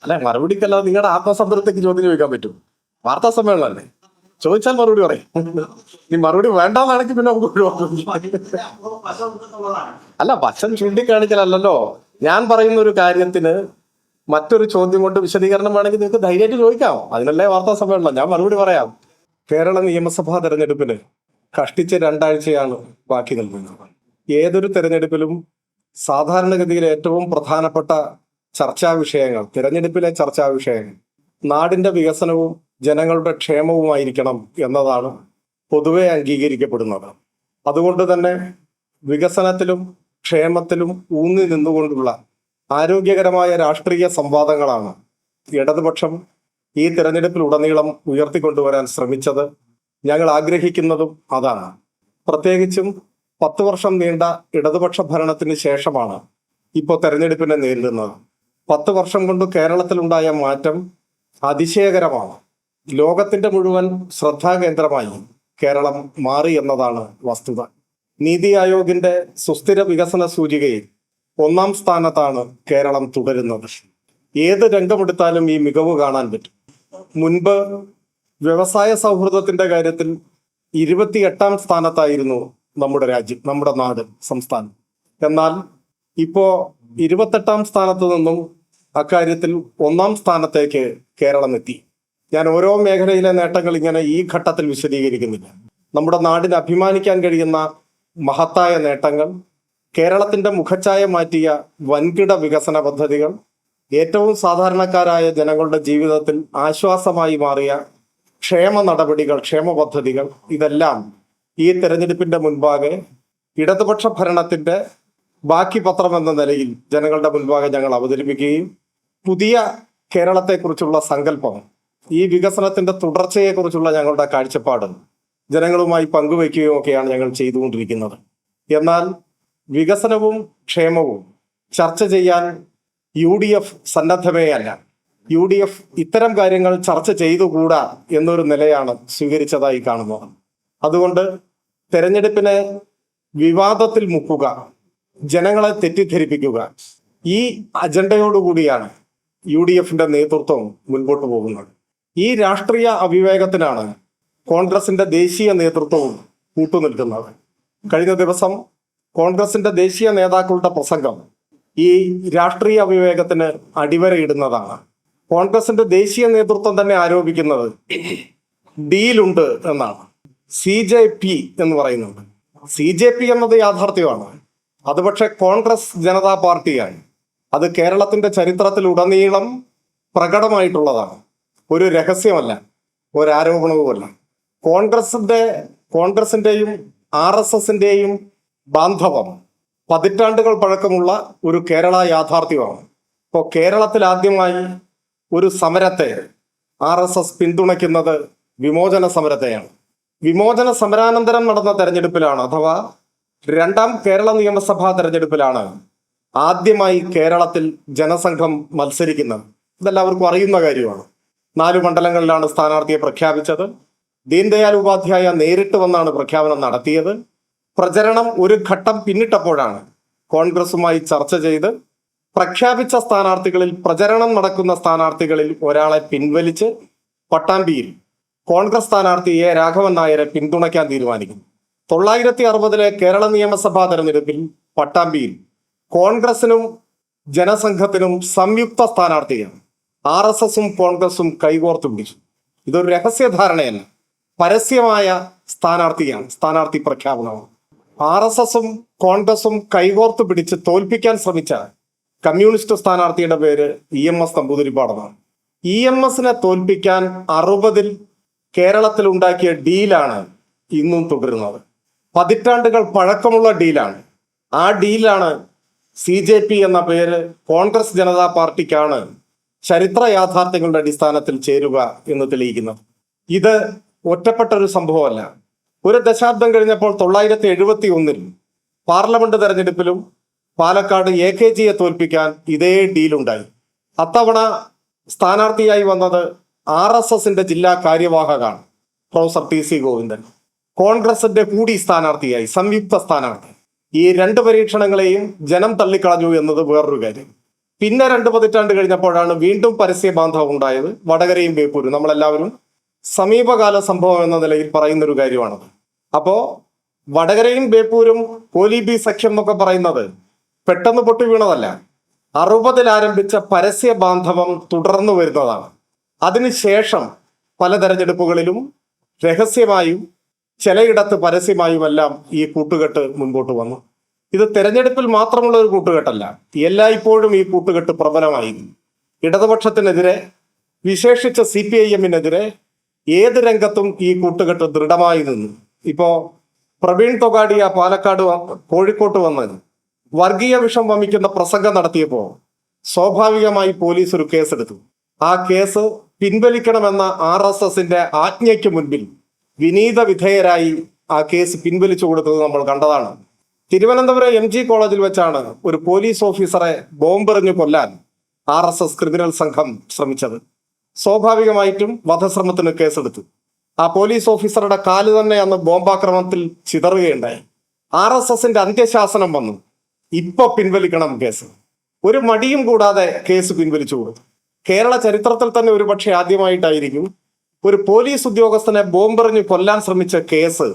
അല്ലെ മറുപടിക്കല്ലാതെ നിങ്ങളുടെ ആത്മസംതൃപ്തിക്ക് ചോദ്യം ചോദിക്കാൻ പറ്റും? വാർത്താ സമ്മേളനമല്ലേ, ചോദിച്ചാൽ മറുപടി പറയും. നീ മറുപടി വേണ്ടാന്നാണെങ്കിൽ പിന്നെ നമുക്ക് ഒഴിവാക്കും. അല്ല, വശം ചൂണ്ടിക്കാണിക്കലല്ലോ. ഞാൻ പറയുന്ന ഒരു കാര്യത്തിന് മറ്റൊരു ചോദ്യം കൊണ്ട് വിശദീകരണം വേണമെങ്കിൽ നിങ്ങൾക്ക് ധൈര്യമായിട്ട് ചോദിക്കാം. അതിനല്ലേ വാർത്താ സമ്മേളനം. ഞാൻ മറുപടി പറയാം. കേരള നിയമസഭാ തെരഞ്ഞെടുപ്പിന് കഷ്ടിച്ച് 2 ആഴ്ചയാണ് ബാക്കി നിൽക്കുന്നത്. ഏതൊരു തെരഞ്ഞെടുപ്പിലും സാധാരണഗതിയിൽ ഏറ്റവും പ്രധാനപ്പെട്ട ചർച്ചാ വിഷയങ്ങൾ, തിരഞ്ഞെടുപ്പിലെ ചർച്ചാ വിഷയങ്ങൾ നാടിന്റെ വികസനവും ജനങ്ങളുടെ ക്ഷേമവുമായിരിക്കണം എന്നതാണ് പൊതുവെ അംഗീകരിക്കപ്പെടുന്നത്. അതുകൊണ്ട് തന്നെ വികസനത്തിലും ക്ഷേമത്തിലും ഊന്നി നിന്നുകൊണ്ടുള്ള ആരോഗ്യകരമായ രാഷ്ട്രീയ സംവാദങ്ങളാണ് ഇടതുപക്ഷം ഈ തിരഞ്ഞെടുപ്പിലുടനീളം ഉയർത്തിക്കൊണ്ടുവരാൻ ശ്രമിച്ചത്. ഞങ്ങൾ ആഗ്രഹിക്കുന്നതും അതാണ്. പ്രത്യേകിച്ചും 10 വർഷം നീണ്ട ഇടതുപക്ഷ ഭരണത്തിന് ശേഷമാണ് ഇപ്പോൾ തെരഞ്ഞെടുപ്പിനെ നേരിടുന്നത്. 10 വർഷം കൊണ്ട് കേരളത്തിലുണ്ടായ മാറ്റം അതിശയകരമാണ്. ലോകത്തിന്റെ മുഴുവൻ ശ്രദ്ധാകേന്ദ്രമായി കേരളം മാറി എന്നതാണ് വസ്തുത. നീതി ആയോഗിന്റെ സുസ്ഥിര വികസന സൂചികയിൽ 1-ാം സ്ഥാനത്താണ് കേരളം തുടരുന്നത്. ഏത് രംഗമെടുത്താലും ഈ മികവ് കാണാൻ പറ്റും. മുൻപ് വ്യവസായ സൗഹൃദത്തിന്റെ കാര്യത്തിൽ 28-ാം സ്ഥാനത്തായിരുന്നു നമ്മുടെ രാജ്യം, നമ്മുടെ നാട്, സംസ്ഥാനം. എന്നാൽ ഇപ്പോ 28-ാം സ്ഥാനത്ത് നിന്നും അക്കാര്യത്തിൽ 1-ാം സ്ഥാനത്തേക്ക് കേരളം എത്തി. ഞാൻ ഓരോ മേഖലയിലെ നേട്ടങ്ങൾ ഇങ്ങനെ ഈ ഘട്ടത്തിൽ വിശദീകരിക്കുന്നില്ല. നമ്മുടെ നാടിന് അഭിമാനിക്കാൻ കഴിയുന്ന മഹത്തായ നേട്ടങ്ങൾ, കേരളത്തിന്റെ മുഖച്ഛായ മാറ്റിയ വൻകിട വികസന പദ്ധതികൾ, ഏറ്റവും സാധാരണക്കാരായ ജനങ്ങളുടെ ജീവിതത്തിൽ ആശ്വാസമായി മാറിയ ക്ഷേമ നടപടികൾ, ക്ഷേമ പദ്ധതികൾ, ഇതെല്ലാം ഈ തെരഞ്ഞെടുപ്പിന്റെ മുൻപാകെ ഇടതുപക്ഷ ഭരണത്തിന്റെ ബാക്കി പത്രം എന്ന നിലയിൽ ജനങ്ങളുടെ മുൻപാകെ ഞങ്ങൾ അവതരിപ്പിക്കുകയും പുതിയ കേരളത്തെക്കുറിച്ചുള്ള സങ്കല്പം, ഈ വികസനത്തിന്റെ തുടർച്ചയെക്കുറിച്ചുള്ള ഞങ്ങളുടെ കാഴ്ചപ്പാട് ജനങ്ങളുമായി പങ്കുവയ്ക്കുകയും ഒക്കെയാണ് ഞങ്ങൾ ചെയ്തുകൊണ്ടിരിക്കുന്നത്. എന്നാൽ വികസനവും ക്ഷേമവും ചർച്ച ചെയ്യാൻ UDF സന്നദ്ധമേ അല്ല. UDF ഇത്തരം കാര്യങ്ങൾ ചർച്ച ചെയ്തുകൂടാ എന്നൊരു നിലയാണ് സ്വീകരിച്ചതായി കാണുന്നത്. അതുകൊണ്ട് തെരഞ്ഞെടുപ്പിനെ വിവാദത്തിൽ മുക്കുക, ജനങ്ങളെ തെറ്റിദ്ധരിപ്പിക്കുക, ഈ അജണ്ടയോടുകൂടിയാണ് UDFന്റെ നേതൃത്വം മുൻപോട്ട് പോകുന്നത്. ഈ രാഷ്ട്രീയ അവിവേകത്തിനാണ് കോൺഗ്രസിന്റെ ദേശീയ നേതൃത്വവും കൂട്ടുനിൽക്കുന്നത്. കഴിഞ്ഞ ദിവസം കോൺഗ്രസിന്റെ ദേശീയ നേതാക്കളുടെ പ്രസംഗം ഈ രാഷ്ട്രീയ അവിവേകത്തിന് അടിവരയിടുന്നതാണ്. കോൺഗ്രസിന്റെ ദേശീയ നേതൃത്വം തന്നെ ആരോപിക്കുന്നത് ഡീലുണ്ട് എന്നാണ്. CJP എന്ന് പറയുന്നുണ്ട്. CJP എന്നത് യാഥാർത്ഥ്യമാണ്. അത് പക്ഷെ കോൺഗ്രസ് ജനതാ പാർട്ടിയാണ്. അത് കേരളത്തിന്റെ ചരിത്രത്തിലുടനീളം പ്രകടമായിട്ടുള്ളതാണ്. ഒരു രഹസ്യമല്ല, ഒരാരോപണവുമല്ല. കോൺഗ്രസിന്റെയും RSSന്റെയും ബാന്ധവം പതിറ്റാണ്ടുകൾ പഴക്കമുള്ള ഒരു കേരള യാഥാർത്ഥ്യമാണ്. ഇപ്പോൾ കേരളത്തിൽ ആദ്യമായി ഒരു സമരത്തെ RSS പിന്തുണയ്ക്കുന്നത് വിമോചന സമരത്തെയാണ്. വിമോചന സമരാനന്തരം നടന്ന തെരഞ്ഞെടുപ്പിലാണ്, അഥവാ 2-ാം കേരള നിയമസഭാ തെരഞ്ഞെടുപ്പിലാണ് ആദ്യമായി കേരളത്തിൽ ജനസംഘം മത്സരിക്കുന്നത്. ഇതെല്ലാവർക്കും അറിയുന്ന കാര്യമാണ്. 4 മണ്ഡലങ്ങളിലാണ് സ്ഥാനാർത്ഥിയെ പ്രഖ്യാപിച്ചത്. ദീൻദയാൽ ഉപാധ്യായ നേരിട്ട് വന്നാണ് പ്രഖ്യാപനം നടത്തിയത്. പ്രചരണം ഒരു ഘട്ടം പിന്നിട്ടപ്പോഴാണ് കോൺഗ്രസുമായി ചർച്ച ചെയ്ത് പ്രഖ്യാപിച്ച സ്ഥാനാർത്ഥികളിൽ, പ്രചരണം നടക്കുന്ന സ്ഥാനാർത്ഥികളിൽ ഒരാളെ പിൻവലിച്ച് പട്ടാമ്പിയിൽ കോൺഗ്രസ് സ്ഥാനാർത്ഥി A. രാഘവൻ നായരെ പിന്തുണയ്ക്കാൻ തീരുമാനിക്കുന്നു. 1960 കേരള നിയമസഭാ തെരഞ്ഞെടുപ്പിൽ പട്ടാമ്പിയിൽ കോൺഗ്രസിനും ജനസംഘത്തിനും സംയുക്ത സ്ഥാനാർത്ഥിയാണ്. RSSും കോൺഗ്രസും കൈകോർത്തു പിടിച്ചു. ഇതൊരു രഹസ്യധാരണയല്ല, പരസ്യമായ സ്ഥാനാർത്ഥി പ്രഖ്യാപനമാണ്. RSSും കോൺഗ്രസും കൈകോർത്തു പിടിച്ച് തോൽപ്പിക്കാൻ ശ്രമിച്ച കമ്മ്യൂണിസ്റ്റ് സ്ഥാനാർത്ഥിയുടെ പേര് EMS നമ്പൂതിരിപ്പാടെന്നാണ്. EMSനെ തോൽപ്പിക്കാൻ 60-ൽ കേരളത്തിൽ ഉണ്ടാക്കിയ ഡീലാണ് ഇന്നും തുടരുന്നത്. പതിറ്റാണ്ടുകൾ പഴക്കമുള്ള ഡീലാണ്. ആ ഡീലാണ് CJP എന്ന പേര് കോൺഗ്രസ് ജനതാ പാർട്ടിക്കാണ് ചരിത്ര യാഥാർത്ഥ്യങ്ങളുടെ അടിസ്ഥാനത്തിൽ ചേരുക എന്ന് തെളിയിക്കുന്നത്. ഇത് ഒറ്റപ്പെട്ട ഒരു സംഭവമല്ല. ഒരു ദശാബ്ദം കഴിഞ്ഞപ്പോൾ 1971-ൽ പാർലമെന്റ് തെരഞ്ഞെടുപ്പിലും പാലക്കാട് AKGയെ തോൽപ്പിക്കാൻ ഇതേ ഡീലുണ്ടായി. അത്തവണ സ്ഥാനാർത്ഥിയായി വന്നത് RSSന്റെ ജില്ലാ കാര്യവാഹകാണ്, പ്രൊഫസർ TC ഗോവിന്ദൻ. കോൺഗ്രസിന്റെ കൂടി സ്ഥാനാർത്ഥിയായി, സംയുക്ത സ്ഥാനാർത്ഥി. ഈ 2 പരീക്ഷണങ്ങളെയും ജനം തള്ളിക്കളഞ്ഞു എന്നത് വേറൊരു കാര്യം. പിന്നെ 2 പതിറ്റാണ്ട് കഴിഞ്ഞപ്പോഴാണ് വീണ്ടും പരസ്യ ബാന്ധവം ഉണ്ടായത്. വടകരയും ബേപ്പൂരും നമ്മളെല്ലാവരും സമീപകാല സംഭവം എന്ന നിലയിൽ പറയുന്ന ഒരു കാര്യമാണ്. അപ്പോ വടകരയും ബേപ്പൂരും കോലീബി സഖ്യം എന്നൊക്കെ പറയുന്നത് പെട്ടെന്ന് പൊട്ടി വീണതല്ല. 60-ൽ ആരംഭിച്ച പരസ്യ ബാന്ധവം തുടർന്നു വരുന്നതാണ്. അതിനുശേഷം പല തെരഞ്ഞെടുപ്പുകളിലും രഹസ്യമായും ചിലയിടത്ത് പരസ്യമായുമെല്ലാം ഈ കൂട്ടുകെട്ട് മുൻപോട്ട് വന്നു. ഇത് തെരഞ്ഞെടുപ്പിൽ മാത്രമുള്ള ഒരു കൂട്ടുകെട്ടല്ല, എല്ലായ്പ്പോഴും ഈ കൂട്ടുകെട്ട് പ്രബലമായിരുന്നു. ഇടതുപക്ഷത്തിനെതിരെ, വിശേഷിച്ച് CPIM-നെതിരെ ഏത് രംഗത്തും ഈ കൂട്ടുകെട്ട് ദൃഢമായി നിന്നു. ഇപ്പോ പ്രവീൺ തൊഗാഡിയ പാലക്കാട് കോഴിക്കോട്ട് വന്ന് വർഗീയ വിഷം വമിക്കുന്ന പ്രസംഗം നടത്തിയപ്പോൾ സ്വാഭാവികമായി പോലീസ് ഒരു കേസെടുത്തു. ആ കേസ് പിൻവലിക്കണമെന്ന RSSന്റെ ആജ്ഞയ്ക്ക് മുൻപിൽ വിനീത വിധേയരായി ആ കേസ് പിൻവലിച്ചു കൊടുത്തത് നമ്മൾ കണ്ടതാണ്. തിരുവനന്തപുരം MG കോളേജിൽ വെച്ചാണ് ഒരു പോലീസ് ഓഫീസറെ ബോംബെറിഞ്ഞു കൊല്ലാൻ RSS ക്രിമിനൽ സംഘം ശ്രമിച്ചത്. സ്വാഭാവികമായിട്ടും വധശ്രമത്തിന് കേസെടുത്തു. ആ പോലീസ് ഓഫീസറുടെ കാല് തന്നെ അന്ന് ബോംബാക്രമണത്തിൽ ചിതറുകയുണ്ടായി. RSSന്റെ അന്ത്യശാസനം വന്നു, ഇപ്പൊ പിൻവലിക്കണം കേസ്. ഒരു മടിയും കൂടാതെ കേസ് പിൻവലിച്ചു കൊടുത്തു. കേരള ചരിത്രത്തിൽ തന്നെ ഒരുപക്ഷെ ആദ്യമായിട്ടായിരിക്കും ഒരു പോലീസ് ഉദ്യോഗസ്ഥനെ ബോംബെറിഞ്ഞ് കൊല്ലാൻ ശ്രമിച്ച കേസ്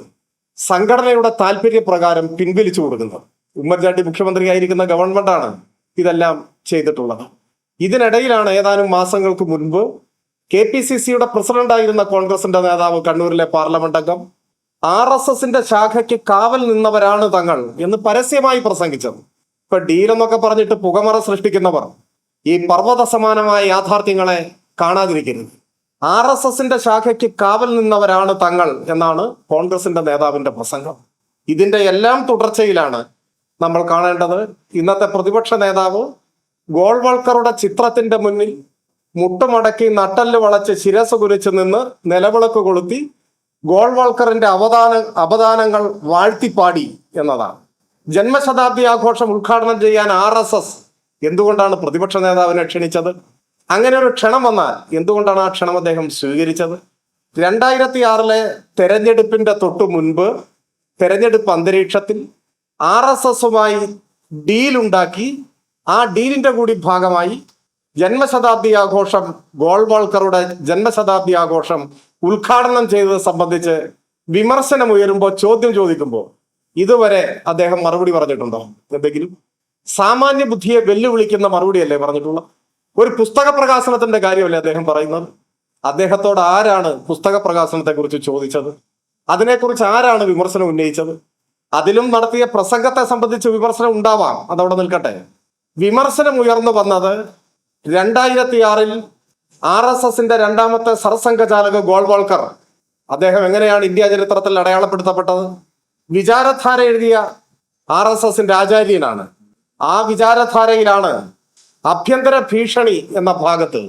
സംഘടനയുടെ താല്പര്യപ്രകാരം പിൻവലിച്ചു കൊടുക്കുന്നത്. ഉമ്മൻചാണ്ടി മുഖ്യമന്ത്രിയായിരിക്കുന്ന ഗവൺമെന്റാണ് ഇതെല്ലാം ചെയ്തിട്ടുള്ളത്. ഇതിനിടയിലാണ് ഏതാനും മാസങ്ങൾക്ക് മുൻപ് KPCCയുടെ പ്രസിഡന്റായിരുന്ന കോൺഗ്രസിന്റെ നേതാവ്, കണ്ണൂരിലെ പാർലമെന്റ് അംഗം, RSSന്റെ ശാഖയ്ക്ക് കാവൽ നിന്നവരാണ് തങ്ങൾ എന്ന് പരസ്യമായി പ്രസംഗിച്ചത്. ഇപ്പൊ ഡീലെന്നൊക്കെ പറഞ്ഞിട്ട് പുകമറ സൃഷ്ടിക്കുന്നവർ ഈ പർവ്വത സമാനമായ യാഥാർത്ഥ്യങ്ങളെ കാണാതിരിക്കരുത്. RSSന്റെ ശാഖയ്ക്ക് കാവൽ നിന്നവരാണ് തങ്ങൾ എന്നാണ് കോൺഗ്രസിന്റെ നേതാവിന്റെ പ്രസംഗം. ഇതിന്റെ എല്ലാം തുടർച്ചയിലാണ് നമ്മൾ കാണേണ്ടത് ഇന്നത്തെ പ്രതിപക്ഷ നേതാവ് ഗോൾവൾക്കറുടെ ചിത്രത്തിന്റെ മുന്നിൽ മുട്ടുമടക്കി നട്ടല് വളച്ച് ശിരസ് കുരിച്ച് നിന്ന് നിലവിളക്ക് കൊളുത്തി ഗോൾവൾക്കറിന്റെ അവദാനങ്ങൾ വാഴ്ത്തിപ്പാടി എന്നതാണ്. ജന്മശതാബ്ദി ആഘോഷം ഉദ്ഘാടനം ചെയ്യാൻ RSS എന്തുകൊണ്ടാണ് പ്രതിപക്ഷ നേതാവിനെ ക്ഷണിച്ചത്? അങ്ങനെ ഒരു ക്ഷണം വന്നാൽ എന്തുകൊണ്ടാണ് ആ ക്ഷണം അദ്ദേഹം സ്വീകരിച്ചത്? 2006 തെരഞ്ഞെടുപ്പിന്റെ തൊട്ടു മുൻപ് തെരഞ്ഞെടുപ്പ് അന്തരീക്ഷത്തിൽ RSSുമായി ഡീലുണ്ടാക്കി, ആ ഡീലിന്റെ കൂടി ഭാഗമായി ജന്മശതാബ്ദി ആഘോഷം, ഗോൾവൾക്കറുടെ ജന്മശതാബ്ദി ആഘോഷം ഉദ്ഘാടനം ചെയ്തത് സംബന്ധിച്ച് വിമർശനം ഉയരുമ്പോൾ, ചോദ്യം ചോദിക്കുമ്പോൾ ഇതുവരെ അദ്ദേഹം മറുപടി പറഞ്ഞിട്ടുണ്ടോ? എന്തെങ്കിലും സാമാന്യ ബുദ്ധിയെ വെല്ലുവിളിക്കുന്ന മറുപടിയല്ലേ പറഞ്ഞിട്ടുള്ളത്? ഒരു പുസ്തക പ്രകാശനത്തിന്റെ കാര്യമല്ലേ അദ്ദേഹം പറയുന്നത്? അദ്ദേഹത്തോട് ആരാണ് പുസ്തക പ്രകാശനത്തെ കുറിച്ച് ചോദിച്ചത്? അതിനെക്കുറിച്ച് ആരാണ് വിമർശനം ഉന്നയിച്ചത്? അതിലും നടത്തിയ പ്രസംഗത്തെ സംബന്ധിച്ച് വിമർശനം ഉണ്ടാവാം, അതവിടെ നിൽക്കട്ടെ. വിമർശനം ഉയർന്നു വന്നത് 2006 RSSന്റെ രണ്ടാമത്തെ സർസംഘചാലക ഗോൾവൾക്കർ, അദ്ദേഹം എങ്ങനെയാണ് ഇന്ത്യ ചരിത്രത്തിൽ അടയാളപ്പെടുത്തപ്പെട്ടത്? വിചാരധാര എഴുതിയ RSSന്റെ ആചാര്യനാണ്. ആ വിചാരധാരയിലാണ് ആഭ്യന്തര ഭീഷണി എന്ന ഭാഗത്ത്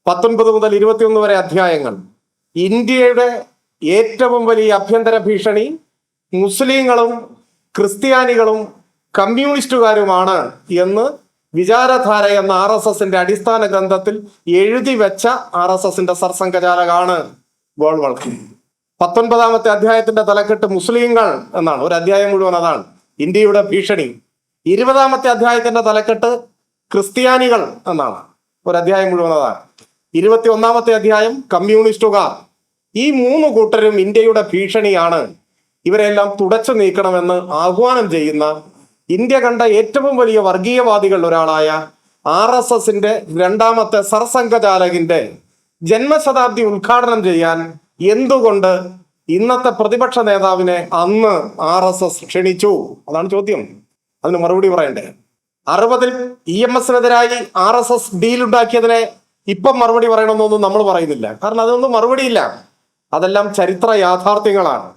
19 മുതൽ 21 വരെ അധ്യായങ്ങൾ ഇന്ത്യയുടെ ഏറ്റവും വലിയ ആഭ്യന്തര ഭീഷണി മുസ്ലിങ്ങളും ക്രിസ്ത്യാനികളും കമ്മ്യൂണിസ്റ്റുകാരുമാണ് എന്ന് വിചാരധാര എന്ന RSSന്റെ അടിസ്ഥാന ഗ്രന്ഥത്തിൽ എഴുതി വെച്ച RSSന്റെ സർസംഘചാലകാണ് ഗോൾവൾക്കർ. 19ാമത്തെ അധ്യായത്തിന്റെ തലക്കെട്ട് മുസ്ലിങ്ങൾ എന്നാണ്. ഒരു അധ്യായം മുഴുവൻ അതാണ്, ഇന്ത്യയുടെ ഭീഷണി. 20ാമത്തെ അധ്യായത്തിന്റെ തലക്കെട്ട് ക്രിസ്ത്യാനികൾ എന്നാണ്. ഒരു അധ്യായം മുഴുവൻ അതാണ്. 21ാമത്തെ അധ്യായം കമ്മ്യൂണിസ്റ്റുകാർ. ഈ 3 കൂട്ടരും ഇന്ത്യയുടെ ഭീഷണിയാണ്, ഇവരെല്ലാം തുടച്ചു നീക്കണമെന്ന് ആഹ്വാനം ചെയ്യുന്ന ഇന്ത്യ കണ്ട ഏറ്റവും വലിയ വർഗീയവാദികളിൽ ഒരാളായ RSSന്റെ രണ്ടാമത്തെ സർസംഘചാലകിന്റെ ജന്മശതാബ്ദി ഉദ്ഘാടനം ചെയ്യാൻ എന്തുകൊണ്ട് ഇന്നത്തെ പ്രതിപക്ഷ നേതാവിനെ അന്ന് RSS ക്ഷണിച്ചു? അതാണ് ചോദ്യം. അതിന് മറുപടി പറയണ്ടേ? 60-ൽ EMSനെതിരായി RSS ഡീലുണ്ടാക്കിയതിനെ ഇപ്പം മറുപടി പറയണമെന്നൊന്നും നമ്മൾ പറയുന്നില്ല. കാരണം അതൊന്നും മറുപടിയില്ല. അതെല്ലാം ചരിത്ര യാഥാർത്ഥ്യങ്ങളാണ്.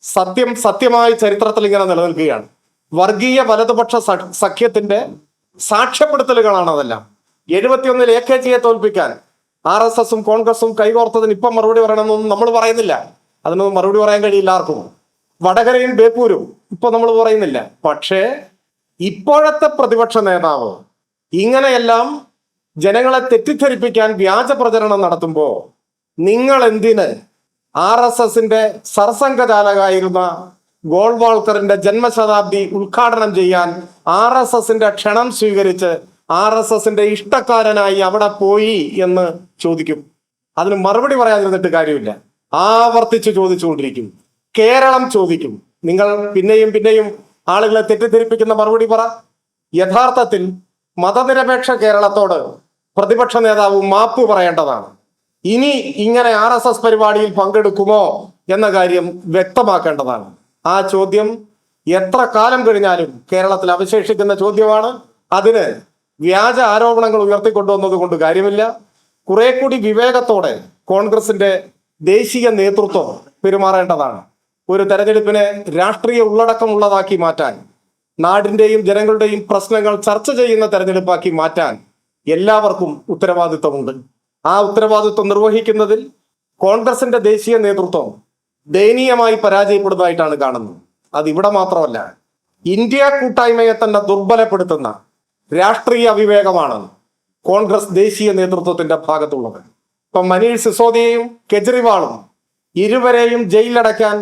സത്യം സത്യമായി ചരിത്രത്തിൽ ഇങ്ങനെ നിലനിൽക്കുകയാണ്. വർഗീയ വലതുപക്ഷ സഖ്യത്തിന്റെ സാക്ഷ്യപ്പെടുത്തലുകളാണ് അതെല്ലാം. 71-ൽ AKGയെ തോൽപ്പിക്കാൻ RSSും കോൺഗ്രസും കൈകോർത്തതിന് ഇപ്പം മറുപടി പറയണമെന്നൊന്നും നമ്മൾ പറയുന്നില്ല. അതിനൊന്നും മറുപടി പറയാൻ കഴിയില്ല ആർക്കും. വടകരയും ബേപ്പൂരും ഇപ്പൊ നമ്മൾ പറയുന്നില്ല. പക്ഷേ ഇപ്പോഴത്തെ പ്രതിപക്ഷ നേതാവ് ഇങ്ങനെയെല്ലാം ജനങ്ങളെ തെറ്റിദ്ധരിപ്പിക്കാൻ വ്യാജ പ്രചരണം നടത്തുമ്പോൾ നിങ്ങൾ എന്തിന് RSSന്റെ സർസംഘചാലകായിരുന്ന ഗോൾവാൾക്കറിന്റെ ജന്മശതാബ്ദി ഉദ്ഘാടനം ചെയ്യാൻ RSSന്റെ ക്ഷണം സ്വീകരിച്ച് RSSന്റെ ഇഷ്ടക്കാരനായി അവിടെ പോയി എന്ന് ചോദിക്കും. അതിന് മറുപടി പറയാതിരുന്നിട്ട് കാര്യമില്ല. ആവർത്തിച്ച് ചോദിച്ചുകൊണ്ടിരിക്കും. കേരളം ചോദിക്കും. നിങ്ങൾ പിന്നെയും പിന്നെയും ആളുകളെ തെറ്റിദ്ധരിപ്പിക്കുന്ന മറുപടി പറ. യഥാർത്ഥത്തിൽ മതനിരപേക്ഷ കേരളത്തോട് പ്രതിപക്ഷ നേതാവ് മാപ്പ് പറയേണ്ടതാണ്. ഇനി ഇങ്ങനെ RSS പരിപാടിയിൽ പങ്കെടുക്കുമോ എന്ന കാര്യം വ്യക്തമാക്കേണ്ടതാണ്. ആ ചോദ്യം എത്ര കാലം കഴിഞ്ഞാലും കേരളത്തിൽ അവശേഷിക്കുന്ന ചോദ്യമാണ്. അതിന് വ്യാജ ആരോപണങ്ങൾ ഉയർത്തിക്കൊണ്ടുവന്നത് കൊണ്ട് കാര്യമില്ല. കുറെ കൂടി വിവേകത്തോടെ കോൺഗ്രസിന്റെ ദേശീയ നേതൃത്വം പെരുമാറേണ്ടതാണ്. ഒരു തെരഞ്ഞെടുപ്പിനെ രാഷ്ട്രീയ ഉള്ളടക്കമുള്ളതാക്കി മാറ്റാൻ, നാടിന്റെയും ജനങ്ങളുടെയും പ്രശ്നങ്ങൾ ചർച്ച ചെയ്യുന്ന തെരഞ്ഞെടുപ്പാക്കി മാറ്റാൻ എല്ലാവർക്കും ഉത്തരവാദിത്വമുണ്ട്. ആ ഉത്തരവാദിത്വം നിർവഹിക്കുന്നതിൽ കോൺഗ്രസിന്റെ ദേശീയ നേതൃത്വം ദയനീയമായി പരാജയപ്പെടുന്നതായിട്ടാണ് കാണുന്നത്. അത് ഇവിടെ മാത്രമല്ല, ഇന്ത്യ കൂട്ടായ്മയെ തന്നെ ദുർബലപ്പെടുത്തുന്ന രാഷ്ട്രീയ അവിവേകമാണ് കോൺഗ്രസ് ദേശീയ നേതൃത്വത്തിന്റെ ഭാഗത്തുള്ളത്. ഇപ്പൊ മനീഷ് സിസോദിയയും കെജ്രിവാളും ഇരുവരെയും ജയിലിലടയ്ക്കാൻ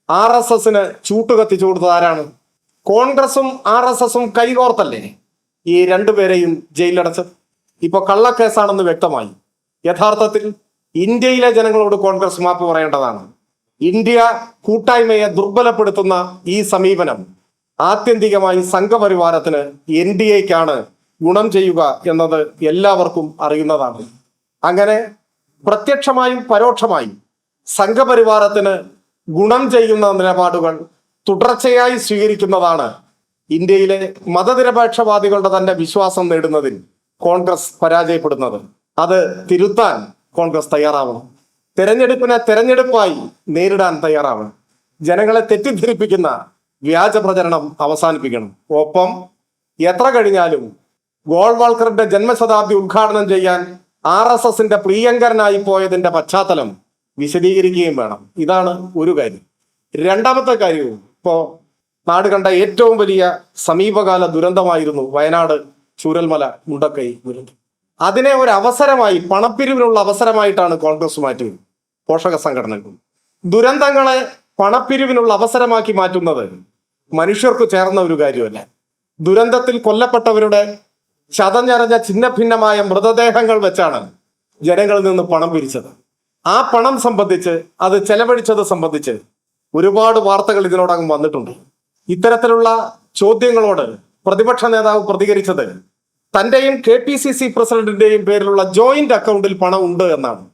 RSSന് ചൂട്ടുകത്തിച്ചു കൊടുത്തത് ആരാണ്? കോൺഗ്രസും RSSും കൈകോർത്തല്ലേ ഈ രണ്ടുപേരെയും ജയിലിലടച്ചത്? ഇപ്പൊ കള്ളക്കേസാണെന്ന് വ്യക്തമായി. യഥാർത്ഥത്തിൽ ഇന്ത്യയിലെ ജനങ്ങളോട് കോൺഗ്രസ് മാപ്പ് പറയേണ്ടതാണ്. ഇന്ത്യ കൂട്ടായ്മയെ ദുർബലപ്പെടുത്തുന്ന ഈ സമീപനം ആത്യന്തികമായി സംഘപരിവാരത്തിന് NDAക്കാണ് ഗുണം ചെയ്യുക എന്നത് എല്ലാവർക്കും അറിയുന്നതാണ്. അങ്ങനെ പ്രത്യക്ഷമായും പരോക്ഷമായും സംഘപരിവാരത്തിന് ഗുണം ചെയ്യുന്ന നിലപാടുകൾ തുടർച്ചയായി സ്വീകരിക്കുന്നതാണ് ഇന്ത്യയിലെ മതനിരപേക്ഷവാദികളുടെ തന്നെ വിശ്വാസം നേടുന്നതിൽ കോൺഗ്രസ് പരാജയപ്പെടുന്നത്. അത് തിരുത്താൻ കോൺഗ്രസ് തയ്യാറാവണം. തെരഞ്ഞെടുപ്പിനെ തെരഞ്ഞെടുപ്പായി നേരിടാൻ തയ്യാറാവണം. ജനങ്ങളെ തെറ്റിദ്ധരിപ്പിക്കുന്ന വ്യാജ പ്രചരണം അവസാനിപ്പിക്കണം. ഒപ്പം എത്ര കഴിഞ്ഞാലും ഗോൾവാൾക്കറിന്റെ ജന്മശതാബ്ദി ഉദ്ഘാടനം ചെയ്യാൻ RSSന്റെ പ്രിയങ്കരനായി പോയതിന്റെ പശ്ചാത്തലം വിശദീകരിക്കുകയും വേണം. ഇതാണ് ഒരു കാര്യം. രണ്ടാമത്തെ കാര്യവും, ഇപ്പോ നാട് കണ്ട ഏറ്റവും വലിയ സമീപകാല ദുരന്തമായിരുന്നു വയനാട് ചൂരൽമല മുണ്ടക്കൈ ദുരന്തം. അതിനെ ഒരു അവസരമായി, പണപ്പിരിവിനുള്ള അവസരമായിട്ടാണ് കോൺഗ്രസ് മാറ്റുന്നത്. പോഷക സംഘടനകൾ ദുരന്തങ്ങളെ പണപ്പിരിവിനുള്ള അവസരമാക്കി മാറ്റുന്നത് മനുഷ്യർക്ക് ചേർന്ന ഒരു കാര്യമല്ല. ദുരന്തത്തിൽ കൊല്ലപ്പെട്ടവരുടെ ചതഞ്ഞറിഞ്ഞ ഛിന്നഭിന്നമായ മൃതദേഹങ്ങൾ വെച്ചാണ് ജനങ്ങളിൽ നിന്ന് പണം പിരിച്ചത്. ആ പണം സംബന്ധിച്ച്, അത് ചെലവഴിച്ചത് സംബന്ധിച്ച് ഒരുപാട് വാർത്തകൾ ഇതിനോടകം വന്നിട്ടുണ്ട്. ഇത്തരത്തിലുള്ള ചോദ്യങ്ങളോട് പ്രതിപക്ഷ നേതാവ് പ്രതികരിച്ചത് തന്റെയും KPCC പ്രസിഡന്റിന്റെയും പേരിലുള്ള ജോയിന്റ് അക്കൗണ്ടിൽ പണം ഉണ്ട് എന്നാണ്.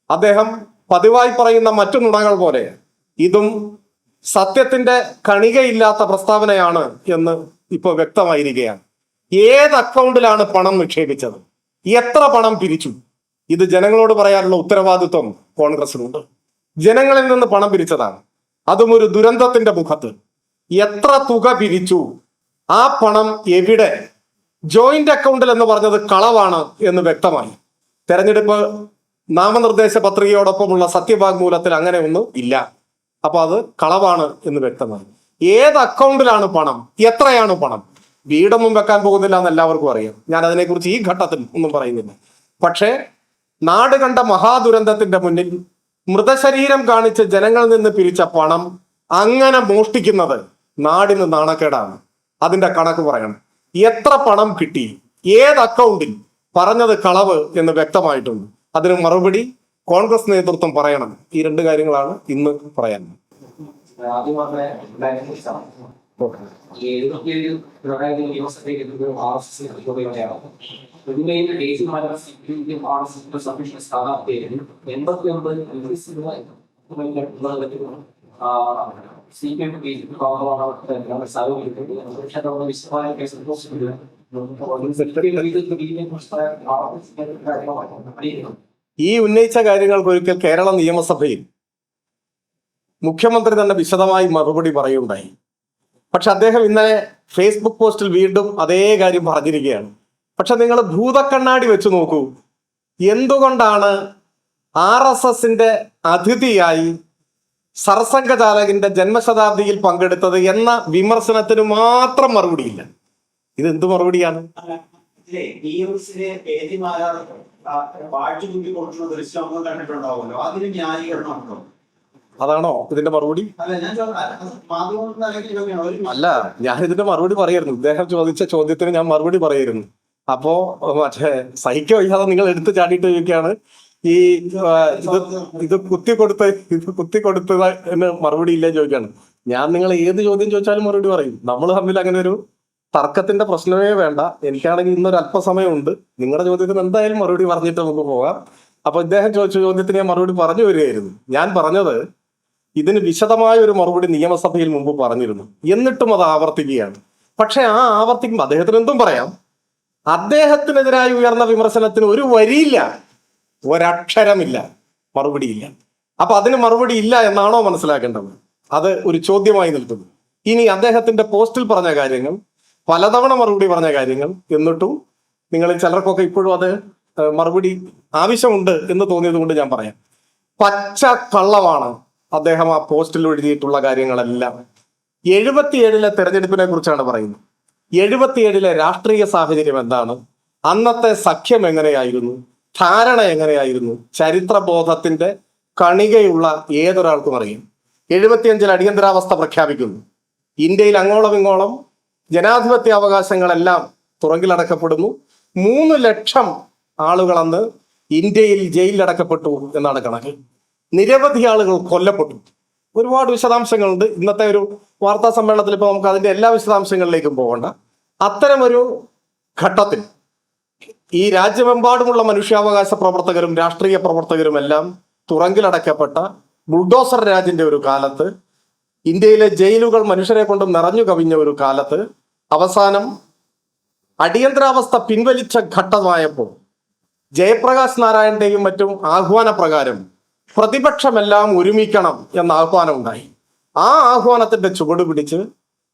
അദ്ദേഹം പതിവായി പറയുന്ന മറ്റു നുണകൾ പോലെ ഇതും സത്യത്തിന്റെ കണികയില്ലാത്ത പ്രസ്താവനയാണ് എന്ന് ഇപ്പോൾ വ്യക്തമായിരിക്കുകയാണ്. ഏത് അക്കൗണ്ടിലാണ് പണം നിക്ഷേപിച്ചത്? എത്ര പണം പിരിച്ചു? ഇത് ജനങ്ങളോട് പറയാനുള്ള ഉത്തരവാദിത്വം കോൺഗ്രസിനുണ്ട്. ജനങ്ങളിൽ നിന്ന് പണം പിരിച്ചതാണ്, അതും ഒരു ദുരന്തത്തിന്റെ മുഖത്ത്. എത്ര തുക പിരിച്ചു? ആ പണം എവിടെ? ജോയിന്റ് അക്കൗണ്ടിൽ എന്ന് പറഞ്ഞത് കളവാണ് എന്ന് വ്യക്തമായി. തെരഞ്ഞെടുപ്പ് നാമനിർദ്ദേശ പത്രികയോടൊപ്പമുള്ള സത്യവാങ്മൂലത്തിൽ അങ്ങനെ ഒന്നും ഇല്ല. അപ്പൊ അത് കളവാണ് എന്ന് വ്യക്തമായി. ഏത് അക്കൗണ്ടിലാണ് പണം? എത്രയാണ് പണം? വീടൊന്നും വെക്കാൻ പോകുന്നില്ല എന്ന് എല്ലാവർക്കും അറിയാം. ഞാൻ അതിനെക്കുറിച്ച് ഈ ഘട്ടത്തിൽ ഒന്നും പറയുന്നില്ല. പക്ഷേ നാട് കണ്ട മഹാദുരന്തത്തിന്റെ മുന്നിൽ മൃതശരീരം കാണിച്ച് ജനങ്ങളിൽ നിന്ന് പിരിച്ച പണം അങ്ങനെ മോഷ്ടിക്കുന്നത് നാടിന് നാണക്കേടാണ്. അതിന്റെ കണക്ക് പറയണം. എത്ര പണം കിട്ടി? ഏത് അക്കൗണ്ടിൽ? പറഞ്ഞത് കളവ് എന്ന് വ്യക്തമായിട്ടുണ്ട്. അതിന് മറുപടി കോൺഗ്രസ് നേതൃത്വം പറയണം. ഈ രണ്ട് കാര്യങ്ങളാണ് ഇന്ന് പറയാൻ. ഈ ഉന്നയിച്ച കാര്യങ്ങൾക്ക് ഒരിക്കൽ കേരള നിയമസഭയിൽ മുഖ്യമന്ത്രി തന്നെ വിശദമായി മറുപടി പറയുണ്ടായി. പക്ഷെ അദ്ദേഹം ഇന്നലെ ഫേസ്ബുക്ക് പോസ്റ്റിൽ വീണ്ടും അതേ കാര്യം പറഞ്ഞിരിക്കുകയാണ്. പക്ഷെ നിങ്ങൾ ഭൂതക്കണ്ണാടി വെച്ച് നോക്കൂ. എന്തുകൊണ്ടാണ് RSSന്റെ അതിഥിയായി സർസംഘചാലകന്റെ ജന്മശതാബ്ദിയിൽ പങ്കെടുത്തത് എന്ന വിമർശനത്തിന് മാത്രം മറുപടിയില്ല. ഇത് എന്ത് മറുപടിയാണ്? അതാണോ ഇതിന്റെ മറുപടി? അല്ല, ഞാൻ ഇതിന്റെ മറുപടി പറയായിരുന്നു. ഇദ്ദേഹം ചോദിച്ച ചോദ്യത്തിന് ഞാൻ മറുപടി പറയായിരുന്നു. അപ്പോ മറ്റേ സഹിക്ക വയ്യാതെ നിങ്ങൾ എടുത്തു ചാടിയിട്ട് ചോദിക്കുകയാണ് ഈ ഇത് കുത്തി കൊടുത്തത് എന്ന് മറുപടി ഇല്ല ചോദിക്കാണ്. ഞാൻ നിങ്ങൾ ഏത് ചോദ്യം ചോദിച്ചാലും മറുപടി പറയും. നമ്മൾ തമ്മിൽ അങ്ങനെ ഒരു തർക്കത്തിന്റെ പ്രശ്നമേ വേണ്ട. എനിക്കാണെങ്കിൽ ഇന്നൊരു അല്പസമയമുണ്ട്. നിങ്ങളുടെ ചോദ്യത്തിന് എന്തായാലും മറുപടി പറഞ്ഞിട്ട് നമുക്ക് പോകാം. അപ്പൊ ഇദ്ദേഹം ചോദിച്ച ചോദ്യത്തിന് ഞാൻ മറുപടി പറഞ്ഞു വരികയായിരുന്നു. ഞാൻ പറഞ്ഞത് ഇതിന് വിശദമായ ഒരു മറുപടി നിയമസഭയിൽ മുമ്പ് പറഞ്ഞിരുന്നു. എന്നിട്ടും അത് ആവർത്തിക്കുകയാണ്. പക്ഷെ ആ ആവർത്തിക്കുമ്പോൾ അദ്ദേഹത്തിന് എന്തും പറയാം. അദ്ദേഹത്തിനെതിരായി ഉയർന്ന വിമർശനത്തിന് ഒരു വരിയില്ല, ഒരക്ഷരമില്ല, മറുപടിയില്ല. അപ്പൊ അതിന് മറുപടി ഇല്ല എന്നാണോ മനസ്സിലാക്കേണ്ടത്? അത് ഒരു ചോദ്യമായി നിൽക്കുന്നു. ഇനി അദ്ദേഹത്തിന്റെ പോസ്റ്റിൽ പറഞ്ഞ കാര്യങ്ങൾ, പലതവണ മറുപടി പറഞ്ഞ കാര്യങ്ങൾ, എന്നിട്ടും നിങ്ങൾ ചിലർക്കൊക്കെ ഇപ്പോഴും അത് മറുപടി ആവശ്യമുണ്ട് എന്ന് തോന്നിയത് കൊണ്ട് ഞാൻ പറയാം. പച്ച കള്ളമാണ് അദ്ദേഹം ആ പോസ്റ്റിൽ എഴുതിയിട്ടുള്ള കാര്യങ്ങളെല്ലാം. 77-ലെ തെരഞ്ഞെടുപ്പിനെ കുറിച്ചാണ് പറയുന്നത്. 77-ലെ രാഷ്ട്രീയ സാഹചര്യം എന്താണ്, അന്നത്തെ സഖ്യം എങ്ങനെയായിരുന്നു, ധാരണ എങ്ങനെയായിരുന്നു, ചരിത്രബോധത്തിന്റെ കണികയുള്ള ഏതൊരാൾക്കും അറിയും. 75-ൽ അടിയന്തരാവസ്ഥ പ്രഖ്യാപിക്കുന്നു. ഇന്ത്യയിൽ അങ്ങോളം ഇങ്ങോളം ജനാധിപത്യ അവകാശങ്ങളെല്ലാം തുറങ്കിലടക്കപ്പെടുന്നു. 3 ലക്ഷം ആളുകൾ അന്ന് ഇന്ത്യയിൽ ജയിലിലടക്കപ്പെട്ടു എന്നാണ് കണക്ക്. നിരവധി ആളുകൾ കൊല്ലപ്പെട്ടു. ഒരുപാട് വിശദാംശങ്ങളുണ്ട്. ഇന്നത്തെ ഒരു വാർത്താ സമ്മേളനത്തിൽ ഇപ്പോൾ നമുക്ക് അതിന്റെ എല്ലാ വിശദാംശങ്ങളിലേക്കും പോകണ്ട. അത്തരമൊരു ഘട്ടത്തിൽ ഈ രാജ്യമെമ്പാടുമുള്ള മനുഷ്യാവകാശ പ്രവർത്തകരും രാഷ്ട്രീയ പ്രവർത്തകരും എല്ലാം തുറങ്കിലടക്കപ്പെട്ട ബുൾഡോസർ രാജിന്റെ ഒരു കാലത്ത്, ഇന്ത്യയിലെ ജയിലുകൾ മനുഷ്യരെ കൊണ്ട് നിറഞ്ഞു കവിഞ്ഞ ഒരു കാലത്ത്, അവസാനം അടിയന്തരാവസ്ഥ പിൻവലിച്ച ഘട്ടമായപ്പോൾ ജയപ്രകാശ് നാരായണന്റെയും മറ്റും ആഹ്വാന പ്രകാരം പ്രതിപക്ഷമെല്ലാം ഒരുമിക്കണം എന്ന ആഹ്വാനം ഉണ്ടായി. ആ ആഹ്വാനത്തിന്റെ ചുവട് പിടിച്ച്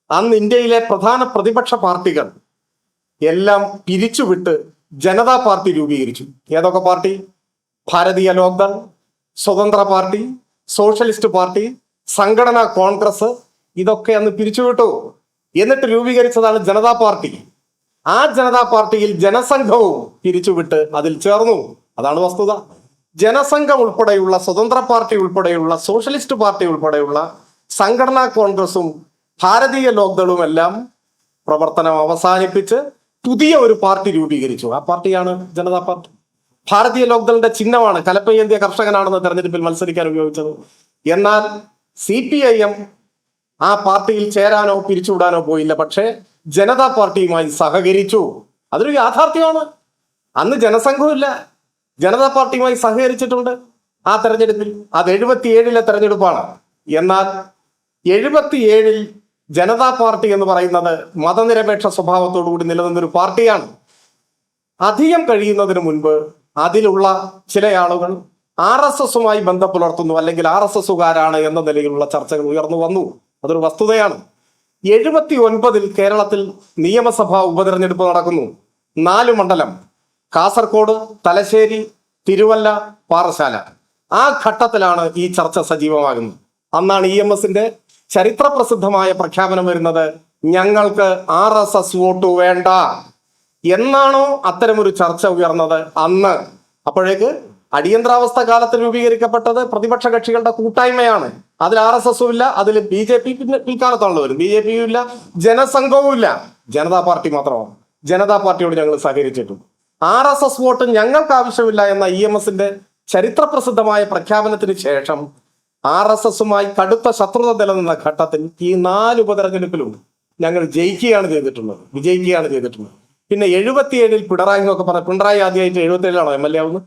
അന്ന് ഇന്ത്യയിലെ പ്രധാന പ്രതിപക്ഷ പാർട്ടികൾ എല്ലാം പിരിച്ചുവിട്ട് ജനതാ പാർട്ടി രൂപീകരിച്ചു. ഏതൊക്കെ പാർട്ടി? ഭാരതീയ ലോക്ദൾ, സ്വതന്ത്ര പാർട്ടി, സോഷ്യലിസ്റ്റ് പാർട്ടി, സംഘടനാ കോൺഗ്രസ്, ഇതൊക്കെ അന്ന് പിരിച്ചുവിട്ടു. എന്നിട്ട് രൂപീകരിച്ചതാണ് ജനതാ പാർട്ടി. ആ ജനതാ പാർട്ടിയിൽ ജനസംഘവും പിരിച്ചുവിട്ട് അതിൽ ചേർന്നു. അതാണ് വസ്തുത. ജനസംഘം ഉൾപ്പെടെയുള്ള, സ്വതന്ത്ര പാർട്ടി ഉൾപ്പെടെയുള്ള, സോഷ്യലിസ്റ്റ് പാർട്ടി ഉൾപ്പെടെയുള്ള സംഘടനാ കോൺഗ്രസും ഭാരതീയ ലോക്ദളും എല്ലാം പ്രവർത്തനം അവസാനിപ്പിച്ച് പുതിയ ഒരു പാർട്ടി രൂപീകരിച്ചു. ആ പാർട്ടിയാണ് ജനതാ പാർട്ടി. ഭാരതീയ ലോക്ദളിന്റെ ചിഹ്നമാണ് കലപ്പയന്തിയ കർഷകനാണെന്ന് തെരഞ്ഞെടുപ്പിൽ മത്സരിക്കാൻ ഉപയോഗിച്ചത്. എന്നാൽ CPIM ആ പാർട്ടിയിൽ ചേരാനോ പിരിച്ചുവിടാനോ പോയില്ല. പക്ഷേ ജനതാ പാർട്ടിയുമായി സഹകരിച്ചു. അതൊരു യാഥാർത്ഥ്യമാണ്. അന്ന് ജനസംഘമില്ല, ജനതാ പാർട്ടിയുമായി സഹകരിച്ചിട്ടുണ്ട് ആ തെരഞ്ഞെടുപ്പിൽ. അത് 77-ലെ തെരഞ്ഞെടുപ്പാണ്. എന്നാൽ 77-ൽ ജനതാ പാർട്ടി എന്ന് പറയുന്നത് മതനിരപേക്ഷ സ്വഭാവത്തോടുകൂടി നിലനിന്നൊരു പാർട്ടിയാണ്. അധികം കഴിയുന്നതിന് മുൻപ് അതിലുള്ള ചില ആളുകൾ RSSുമായി ബന്ധം പുലർത്തുന്നു, അല്ലെങ്കിൽ RSSുകാരാണ് എന്ന നിലയിലുള്ള ചർച്ചകൾ ഉയർന്നു വന്നു. അതൊരു വസ്തുതയാണ്. 79-ൽ കേരളത്തിൽ നിയമസഭാ ഉപതെരഞ്ഞെടുപ്പ് നടക്കുന്നു. 4 മണ്ഡലം: കാസർഗോഡ്, തലശ്ശേരി, തിരുവല്ല, പാറശാല. ആ ഘട്ടത്തിലാണ് ഈ ചർച്ച സജീവമാകുന്നത്. അന്നാണ് EMSന്റെ ചരിത്രപ്രസിദ്ധമായ പ്രഖ്യാപനം വരുന്നത്: ഞങ്ങൾക്ക് RSS വോട്ട് വേണ്ട എന്നാണോ അത്തരമൊരു ചർച്ച ഉയർന്നത് അന്ന്. അപ്പോഴേക്ക് അടിയന്തരാവസ്ഥ കാലത്ത് രൂപീകരിക്കപ്പെട്ടത് പ്രതിപക്ഷ കക്ഷികളുടെ കൂട്ടായ്മയാണ്. അതിൽ RSSും ഇല്ല, അതിൽ BJP പിൽക്കാലത്താണല്ലോ വരും. BJPയും ഇല്ല, ജനസംഘവും ഇല്ല, ജനതാ പാർട്ടി മാത്രമാണ്. ജനതാ പാർട്ടിയോട് ഞങ്ങൾ സഹകരിച്ചിട്ടുണ്ട്. RSS വോട്ട് ഞങ്ങൾക്ക് ആവശ്യമില്ല എന്ന EMSന്റെ ചരിത്രപ്രസിദ്ധമായ പ്രഖ്യാപനത്തിന് ശേഷം RSSുമായി കടുത്ത ശത്രുത നിലനിന്ന ഘട്ടത്തിൽ ഈ 4 ഉപതെരഞ്ഞെടുപ്പിലും ഞങ്ങൾ വിജയിക്കുകയാണ് ചെയ്തിട്ടുള്ളത്. പിന്നെ 77-ൽ പിണറായി എന്നൊക്കെ പറഞ്ഞു. പിണറായി ആദ്യമായിട്ട് 77-ലാണോ MLA ആവുന്നത്?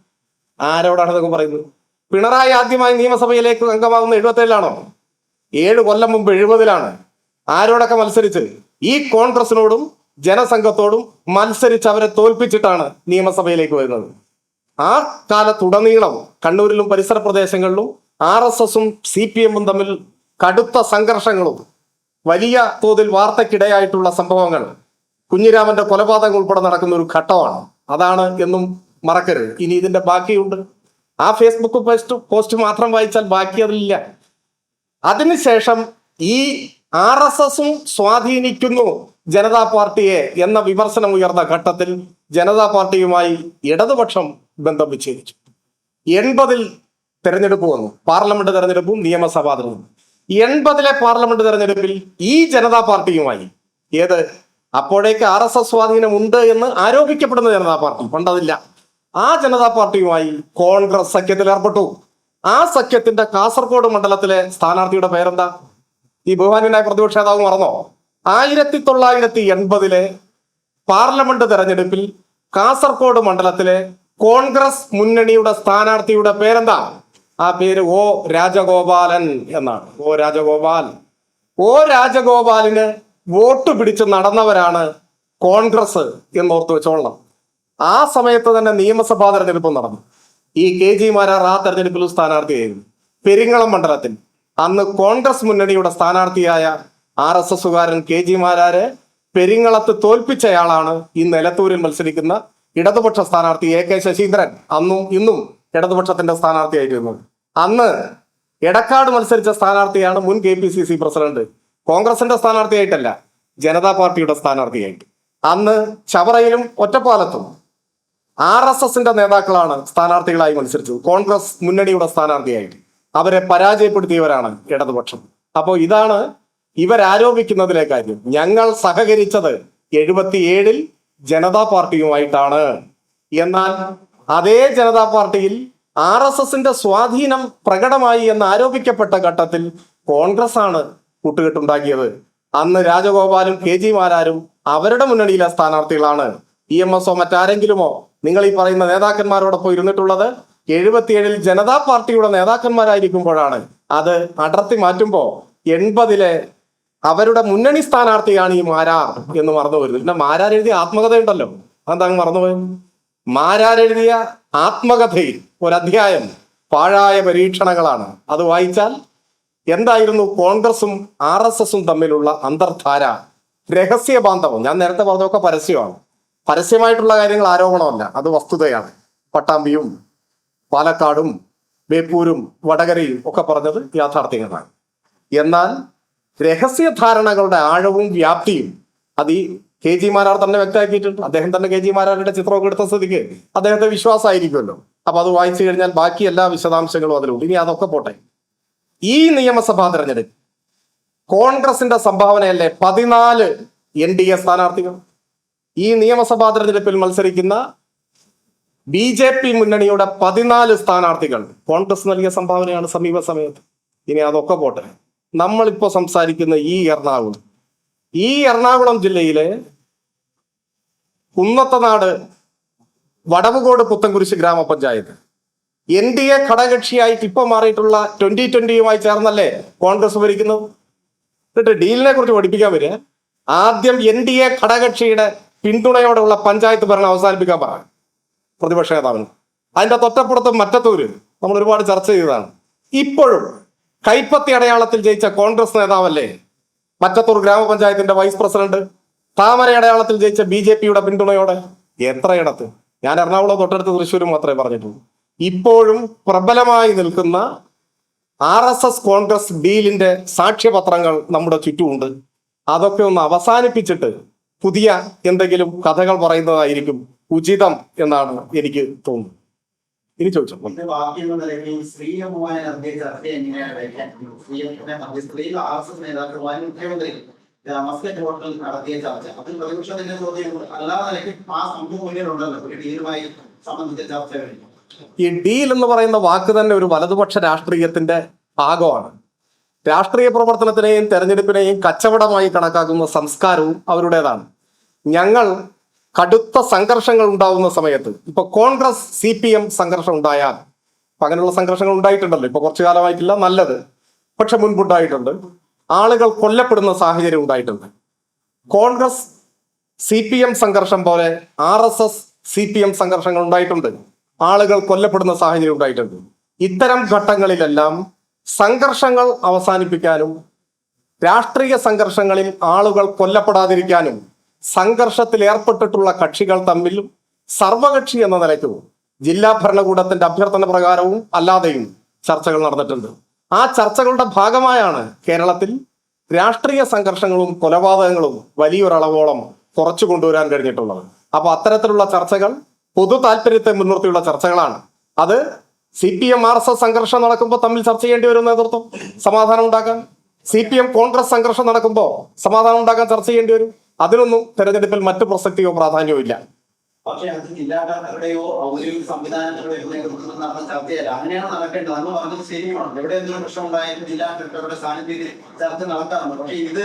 ആരോടാണ് ഇതൊക്കെ പറയുന്നത്? പിണറായി ആദ്യമായി നിയമസഭയിലേക്ക് അംഗമാകുന്ന 77-ലാണോ? 7 കൊല്ലം മുമ്പ് 70-ലാണ്. ആരോടൊക്കെ മത്സരിച്ച്? ഈ കോൺഗ്രസിനോടും ജനസംഘത്തോടും മത്സരിച്ച് അവരെ തോൽപ്പിച്ചിട്ടാണ് നിയമസഭയിലേക്ക് വരുന്നത്. ആ കാലത്തുടനീളം കണ്ണൂരിലും പരിസര പ്രദേശങ്ങളിലും RSSും CPMഉം തമ്മിൽ കടുത്ത സംഘർഷങ്ങളും വലിയ തോതിൽ വാർത്തക്കിടയായിട്ടുള്ള സംഭവങ്ങൾ, കുഞ്ഞിരാമന്റെ കൊലപാതകം ഉൾപ്പെടെ നടക്കുന്ന ഒരു ഘട്ടമാണ്. അതാണ് എന്നും മറക്കരുത്. ഇനി ഇതിന്റെ ബാക്കിയുണ്ട്. ആ ഫേസ്ബുക്ക് പോസ്റ്റ് മാത്രം വായിച്ചാൽ ബാക്കി അതിലില്ല. അതിനുശേഷം ഈ RSSും സ്വാധീനിക്കുന്നു ജനതാ പാർട്ടിയെ എന്ന വിമർശനം ഉയർന്ന ഘട്ടത്തിൽ ജനതാ പാർട്ടിയുമായി ഇടതുപക്ഷം ബന്ധം വിച്ഛേദിച്ചു. 80-ൽ തെരഞ്ഞെടുപ്പ് വന്നു, പാർലമെന്റ് തെരഞ്ഞെടുപ്പും നിയമസഭാ തെരഞ്ഞെടുപ്പും. 80-ലെ പാർലമെന്റ് തെരഞ്ഞെടുപ്പിൽ ഈ ജനതാ പാർട്ടിയുമായി, ഏത് അപ്പോഴേക്ക് RSS സ്വാധീനം ഉണ്ട് എന്ന് ആരോപിക്കപ്പെടുന്ന ജനതാ പാർട്ടി പണ്ടതില്ല. ആ ജനതാ പാർട്ടിയുമായി കോൺഗ്രസ് സഖ്യത്തിൽ ഏർപ്പെട്ടു. ആ സഖ്യത്തിന്റെ കാസർഗോഡ് മണ്ഡലത്തിലെ സ്ഥാനാർത്ഥിയുടെ പേരെന്താ? ഈ ബഹുമാന്യനായ പ്രതിപക്ഷ നേതാവ് മറന്നോ? 1980 പാർലമെന്റ് തെരഞ്ഞെടുപ്പിൽ കാസർഗോഡ് മണ്ഡലത്തിലെ കോൺഗ്രസ് മുന്നണിയുടെ സ്ഥാനാർത്ഥിയുടെ പേരെന്താ? ആ പേര് O രാജഗോപാലൻ എന്നാണ്. O രാജഗോപാലിന് വോട്ട് പിടിച്ച് നടന്നവരാണ് കോൺഗ്രസ് എന്നോർത്ത് വെച്ചോളണം. ആ സമയത്ത് തന്നെ നിയമസഭാ തെരഞ്ഞെടുപ്പ് നടന്നു. ഈ KG മാരാർ ആ തെരഞ്ഞെടുപ്പിൽ സ്ഥാനാർത്ഥിയായിരുന്നു. പെരിങ്ങളം മണ്ഡലത്തിൽ അന്ന് കോൺഗ്രസ് മുന്നണിയുടെ സ്ഥാനാർത്ഥിയായ RSSകാരൻ KG മാരാരെ പെരിങ്ങളത്ത് തോൽപ്പിച്ചയാളാണ് ഈ നിലത്തൂരിൽ മത്സരിക്കുന്ന ഇടതുപക്ഷ സ്ഥാനാർത്ഥി AK ശശീന്ദ്രൻ. അന്നും ഇന്നും ഇടതുപക്ഷത്തിന്റെ സ്ഥാനാർത്ഥിയായിരുന്നു. അന്ന് എടക്കാട് മത്സരിച്ച സ്ഥാനാർത്ഥിയാണ് മുൻ KPCC പ്രസിഡന്റ്. കോൺഗ്രസിന്റെ സ്ഥാനാർത്ഥിയായിട്ടല്ല, ജനതാ പാർട്ടിയുടെ സ്ഥാനാർത്ഥിയായിട്ട്. അന്ന് ചവറയിലും ഒറ്റപ്പാലത്തും RSSന്റെ നേതാക്കളാണ് സ്ഥാനാർത്ഥികളായി മത്സരിച്ചത്, കോൺഗ്രസ് മുന്നണിയുടെ സ്ഥാനാർത്ഥിയായിട്ട്. അവരെ പരാജയപ്പെടുത്തിയവരാണ് ഇടതുപക്ഷം. അപ്പോൾ ഇതാണ് ഇവരാരോപിക്കുന്നതിലെ കാര്യം. ഞങ്ങൾ സഹകരിച്ചത് 77 ജനതാ പാർട്ടിയുമായിട്ടാണ്. എന്നാൽ അതേ ജനതാ പാർട്ടിയിൽ RSSന്റെ സ്വാധീനം പ്രകടമായി എന്ന് ആരോപിക്കപ്പെട്ട ഘട്ടത്തിൽ കോൺഗ്രസ് ആണ് കൂട്ടുകെട്ടുണ്ടാക്കിയത്. അന്ന് രാജഗോപാലും KG മാരാരും അവരുടെ മുന്നണിയിലെ സ്ഥാനാർത്ഥികളാണ്. EMS മറ്റാരെങ്കിലുമോ നിങ്ങൾ ഈ പറയുന്ന നേതാക്കന്മാരോടൊപ്പം ഇരുന്നിട്ടുള്ളത് 77 ജനതാ പാർട്ടിയുടെ നേതാക്കന്മാരായിരിക്കുമ്പോഴാണ്. അത് അടർത്തി മാറ്റുമ്പോൾ 80 അവരുടെ മുന്നണി സ്ഥാനാർത്ഥിയാണ് ഈ മാരാർ എന്ന് മറന്നു വരുന്നത്. പിന്നെ മാരാർ എഴുതിയ ആത്മകഥയുണ്ടല്ലോ, അതെന്താ മറന്നുപോയത്? മാരാർ എഴുതിയ ആത്മകഥയിൽ ഒരധ്യായം പാഴായ പരീക്ഷണങ്ങളാണ്. അത് വായിച്ചാൽ എന്തായിരുന്നു കോൺഗ്രസും RSSും തമ്മിലുള്ള അന്തർധാര, രഹസ്യ ബാന്ധവം. ഞാൻ നേരത്തെ പറഞ്ഞതൊക്കെ പരസ്യമാണ്. പരസ്യമായിട്ടുള്ള കാര്യങ്ങൾ ആരോപണമല്ല, അത് വസ്തുതയാണ്. പട്ടാമ്പിയും പാലക്കാടും ബേപ്പൂരും വടകരയും ഒക്കെ പറഞ്ഞത് യാഥാർത്ഥ്യങ്ങളാണ്. എന്നാൽ രഹസ്യധാരണകളുടെ ആഴവും വ്യാപ്തിയും അത് ഈ KG മാരാർ തന്നെ വ്യക്തമാക്കിയിട്ടുണ്ട്. അദ്ദേഹം തന്നെ KG മാരാരുടെ ചിത്രമൊക്കെ എടുത്ത സ്ഥിതിക്ക് അദ്ദേഹത്തെ വിശ്വാസമായിരിക്കുമല്ലോ. അപ്പൊ അത് വായിച്ചു കഴിഞ്ഞാൽ ബാക്കി എല്ലാ വിശദാംശങ്ങളും അതിലുണ്ട്. ഇനി അതൊക്കെ പോട്ടെ. ഈ നിയമസഭാ തെരഞ്ഞെടുപ്പ് കോൺഗ്രസിന്റെ സംഭാവനയല്ലേ 14 NDA സ്ഥാനാർത്ഥികൾ. ഈ നിയമസഭാ തെരഞ്ഞെടുപ്പിൽ മത്സരിക്കുന്ന BJP മുന്നണിയുടെ 14 സ്ഥാനാർത്ഥികൾ കോൺഗ്രസ് നൽകിയ സംഭാവനയാണ് സമീപ സമയത്ത്. ഇനി അതൊക്കെ പോട്ടെ. നമ്മളിപ്പോ സംസാരിക്കുന്ന ഈ എറണാകുളം ജില്ലയിലെ കുന്നത്തനാട് വടവുകോട് പുത്തൻകുരിശ് ഗ്രാമപഞ്ചായത്ത് NDA ഘടകകക്ഷിയായിട്ട് ഇപ്പൊ മാറിയിട്ടുള്ള 2020 ചേർന്നല്ലേ കോൺഗ്രസ് ഭരിക്കുന്നത്. എന്നിട്ട് ഡീലിനെ കുറിച്ച് പഠിപ്പിക്കാൻ വരിക. ആദ്യം NDA ഘടകകക്ഷിയുടെ പിന്തുണയോടെയുള്ള പഞ്ചായത്ത് ഭരണം അവസാനിപ്പിക്കാൻ പറ പ്രതിപക്ഷ നേതാവിന്. അതിന്റെ തൊട്ടപ്പുറത്ത് മറ്റത്തൂര് നമ്മൾ ഒരുപാട് ചർച്ച ചെയ്തതാണ്. ഇപ്പോഴും കൈപ്പത്തി അടയാളത്തിൽ ജയിച്ച കോൺഗ്രസ് നേതാവല്ലേ മറ്റത്തൂർ ഗ്രാമപഞ്ചായത്തിന്റെ വൈസ് പ്രസിഡന്റ്? താമര അടയാളത്തിൽ ജയിച്ച BJPയുടെ പിന്തുണയോടെ എത്രയിടത്ത്? ഞാൻ എറണാകുളം തൊട്ടടുത്ത് തൃശ്ശൂരും മാത്രമേ പറഞ്ഞിട്ടുള്ളൂ. ഇപ്പോഴും പ്രബലമായി നിൽക്കുന്ന RSS കോൺഗ്രസ് ഡീലിന്റെ സാക്ഷ്യപത്രങ്ങൾ നമ്മുടെ ചുറ്റുമുണ്ട്. അതൊക്കെ ഒന്ന് അവസാനിപ്പിച്ചിട്ട് പുതിയ എന്തെങ്കിലും കഥകൾ പറയുന്നതായിരിക്കും ഉചിതം എന്നാണ് എനിക്ക് തോന്നുന്നത്. ഇനി ചോദിച്ചു മസ്കറ്റ് ഹോട്ടൽ നടത്തിയ ചർച്ച അതിൽ പ്രതിപക്ഷത്തിന്റെ ചോദ്യം അല്ലാതെ ആ സംഭവം മുന്നിലുണ്ടല്ലോ ഒരു ഡീലുമായി സംബന്ധിച്ച ചർച്ച കഴിഞ്ഞു. ഈ ഡീൽ എന്ന് പറയുന്ന വാക്ക് തന്നെ ഒരു വലതുപക്ഷ രാഷ്ട്രീയത്തിന്റെ ഭാഗമാണ്. രാഷ്ട്രീയ പ്രവർത്തനത്തിനെയും തെരഞ്ഞെടുപ്പിനെയും കച്ചവടമായി കണക്കാക്കുന്ന സംസ്കാരവും അവരുടേതാണ്. ഞങ്ങൾ കടുത്ത സംഘർഷങ്ങൾ ഉണ്ടാവുന്ന സമയത്ത് ഇപ്പൊ കോൺഗ്രസ് CPM സംഘർഷം ഉണ്ടായാൽ, അങ്ങനെയുള്ള സംഘർഷങ്ങൾ ഉണ്ടായിട്ടുണ്ടല്ലോ, ഇപ്പൊ കുറച്ചു കാലമായിട്ടില്ല, നല്ലത്, പക്ഷെ മുൻപുണ്ടായിട്ടുണ്ട്. ആളുകൾ കൊല്ലപ്പെടുന്ന സാഹചര്യം ഉണ്ടായിട്ടുണ്ട്. കോൺഗ്രസ് CPM സംഘർഷം പോലെ RSS CPM സംഘർഷങ്ങൾ ഉണ്ടായിട്ടുണ്ട്. ആളുകൾ കൊല്ലപ്പെടുന്ന സാഹചര്യം ഉണ്ടായിട്ടുണ്ട്. ഇത്തരം ഘട്ടങ്ങളിലെല്ലാം സംഘർഷങ്ങൾ അവസാനിപ്പിക്കാനും രാഷ്ട്രീയ സംഘർഷങ്ങളിൽ ആളുകൾ കൊല്ലപ്പെടാതിരിക്കാനും സംഘർഷത്തിൽ ഏർപ്പെട്ടിട്ടുള്ള കക്ഷികൾ തമ്മിലും സർവകക്ഷി എന്ന നിലയ്ക്കും ജില്ലാ ഭരണകൂടത്തിന്റെ അഭ്യർത്ഥന പ്രകാരവും അല്ലാതെയും ചർച്ചകൾ നടന്നിട്ടുണ്ട്. ആ ചർച്ചകളുടെ ഭാഗമായാണ് കേരളത്തിൽ രാഷ്ട്രീയ സംഘർഷങ്ങളും കൊലപാതകങ്ങളും വലിയൊരളവോളം കുറച്ചു കൊണ്ടുവരാൻ കഴിഞ്ഞിട്ടുള്ളത്. അപ്പൊ അത്തരത്തിലുള്ള ചർച്ചകൾ പൊതു താല്പര്യത്തെ മുൻനിർത്തിയുള്ള ചർച്ചകളാണ്. അത് CPM RSS സംഘർഷം നടക്കുമ്പോൾ തമ്മിൽ ചർച്ച ചെയ്യേണ്ടി വരും നേതൃത്വം സമാധാനം ഉണ്ടാക്കാൻ. CPM കോൺഗ്രസ് സംഘർഷം നടക്കുമ്പോൾ സമാധാനം ഉണ്ടാക്കാൻ ചർച്ച ചെയ്യേണ്ടി വരും. അതിനൊന്നും തെരഞ്ഞെടുപ്പിൽ മറ്റു പ്രസക്തിയോ പ്രാധാന്യമോ ഇല്ല. പക്ഷേ അത് ജില്ലാ കളക്ടറുടെയോ ഔദ്യോഗിക സംവിധാനങ്ങളുടെയോ നേതൃത്വത്തിൽ നടന്ന ചർച്ചയല്ല. അങ്ങനെയാണ് നടക്കേണ്ടത്. അന്ന് പറഞ്ഞത് ശരിയാണ്. എവിടെ എന്തെങ്കിലും പ്രശ്നം ഉണ്ടായാലും ജില്ലാ കളക്ടറുടെ സാന്നിധ്യത്തിൽ ചർച്ച നടത്താറുണ്ട്. പക്ഷേ ഇത്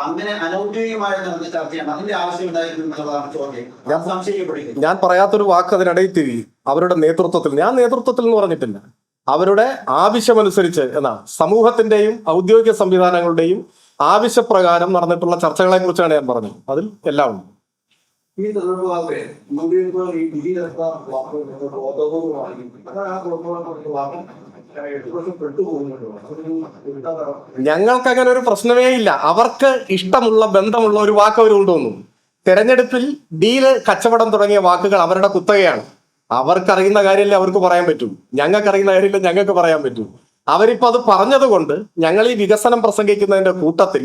അങ്ങനെ അനൗദ്യോഗികമായി നടന്ന ചർച്ചയാണ്. അതിന്റെ ആവശ്യം ഉണ്ടായിരുന്നു എന്നുള്ളതാണ് ചോദ്യം. ഞാൻ സംശയിക്കപ്പെടുന്നു. ഞാൻ പറയാത്തൊരു വാക്ക് അതിനിടയിൽ തിരി. അവരുടെ നേതൃത്വത്തിൽ, ഞാൻ നേതൃത്വത്തിൽ എന്ന് പറഞ്ഞിട്ടില്ല, അവരുടെ ആവശ്യമനുസരിച്ച് എന്നാ സമൂഹത്തിന്റെയും ഔദ്യോഗിക സംവിധാനങ്ങളുടെയും ആവശ്യപ്രകാരം നടന്നിട്ടുള്ള ചർച്ചകളെ കുറിച്ചാണ് ഞാൻ പറഞ്ഞത്. അതിൽ എല്ലാം ഉണ്ട്. ഈ തെരഞ്ഞെടുപ്പ് ഈ വിധിയെടുത്ത ഞങ്ങൾക്ക് അങ്ങനെ ഒരു പ്രശ്നമേ ഇല്ല. അവർക്ക് ഇഷ്ടമുള്ള ബന്ധമുള്ള ഒരു വാക്ക് അവർ കൊണ്ടുവന്നു. തെരഞ്ഞെടുപ്പിൽ ഡീല്, കച്ചവടം തുടങ്ങിയ വാക്കുകൾ അവരുടെ കുത്തകയാണ്. അവർക്കറിയുന്ന കാര്യമല്ലേ അവർക്ക് പറയാൻ പറ്റൂ. ഞങ്ങൾക്ക് അറിയുന്ന കാര്യമില്ല ഞങ്ങൾക്ക് പറയാൻ പറ്റൂ. അവരിപ്പോ അത് പറഞ്ഞത് കൊണ്ട് ഞങ്ങൾ ഈ വികസനം പ്രസംഗിക്കുന്നതിന്റെ കൂട്ടത്തിൽ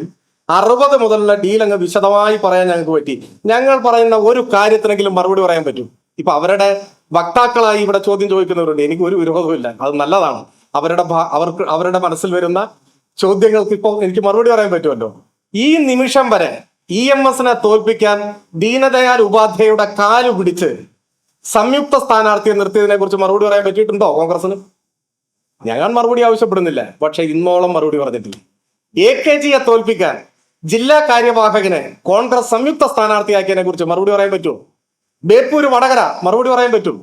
60 മുതലുള്ള ഡീൽ അങ്ങ് വിശദമായി പറയാൻ ഞങ്ങൾക്ക് പറ്റി. ഞങ്ങൾ പറയുന്ന ഒരു കാര്യത്തിനെങ്കിലും മറുപടി പറയാൻ പറ്റും. ഇപ്പൊ അവരുടെ വക്താക്കളായി ഇവിടെ ചോദ്യം ചോദിക്കുന്നവരുണ്ട്. എനിക്ക് ഒരു വിരോധമില്ല, അത് നല്ലതാണ്. അവരുടെ മനസ്സിൽ വരുന്ന ചോദ്യങ്ങൾക്ക് ഇപ്പോൾ എനിക്ക് മറുപടി പറയാൻ പറ്റുമല്ലോ. ഈ നിമിഷം വരെ EMSനെ തോൽപ്പിക്കാൻ ദീനദയാൽ ഉപാധ്യായയുടെ കാല് പിടിച്ച് സംയുക്ത സ്ഥാനാർത്ഥിയെ നിർത്തിയതിനെ കുറിച്ച് മറുപടി പറയാൻ പറ്റിയിട്ടുണ്ടോ കോൺഗ്രസിന്? ഞങ്ങൾ മറുപടി ആവശ്യപ്പെടുന്നില്ല, പക്ഷെ ഇന്നോളം മറുപടി പറഞ്ഞിട്ടില്ല. AKGയെ തോൽപ്പിക്കാൻ ജില്ലാ കാര്യവാഹകനെ കോൺഗ്രസ് സംയുക്ത സ്ഥാനാർത്ഥിയാക്കിയതിനെ കുറിച്ച് മറുപടി പറയാൻ പറ്റുമോ? ബേപ്പൂര്, വടകര മറുപടി പറയാൻ പറ്റും.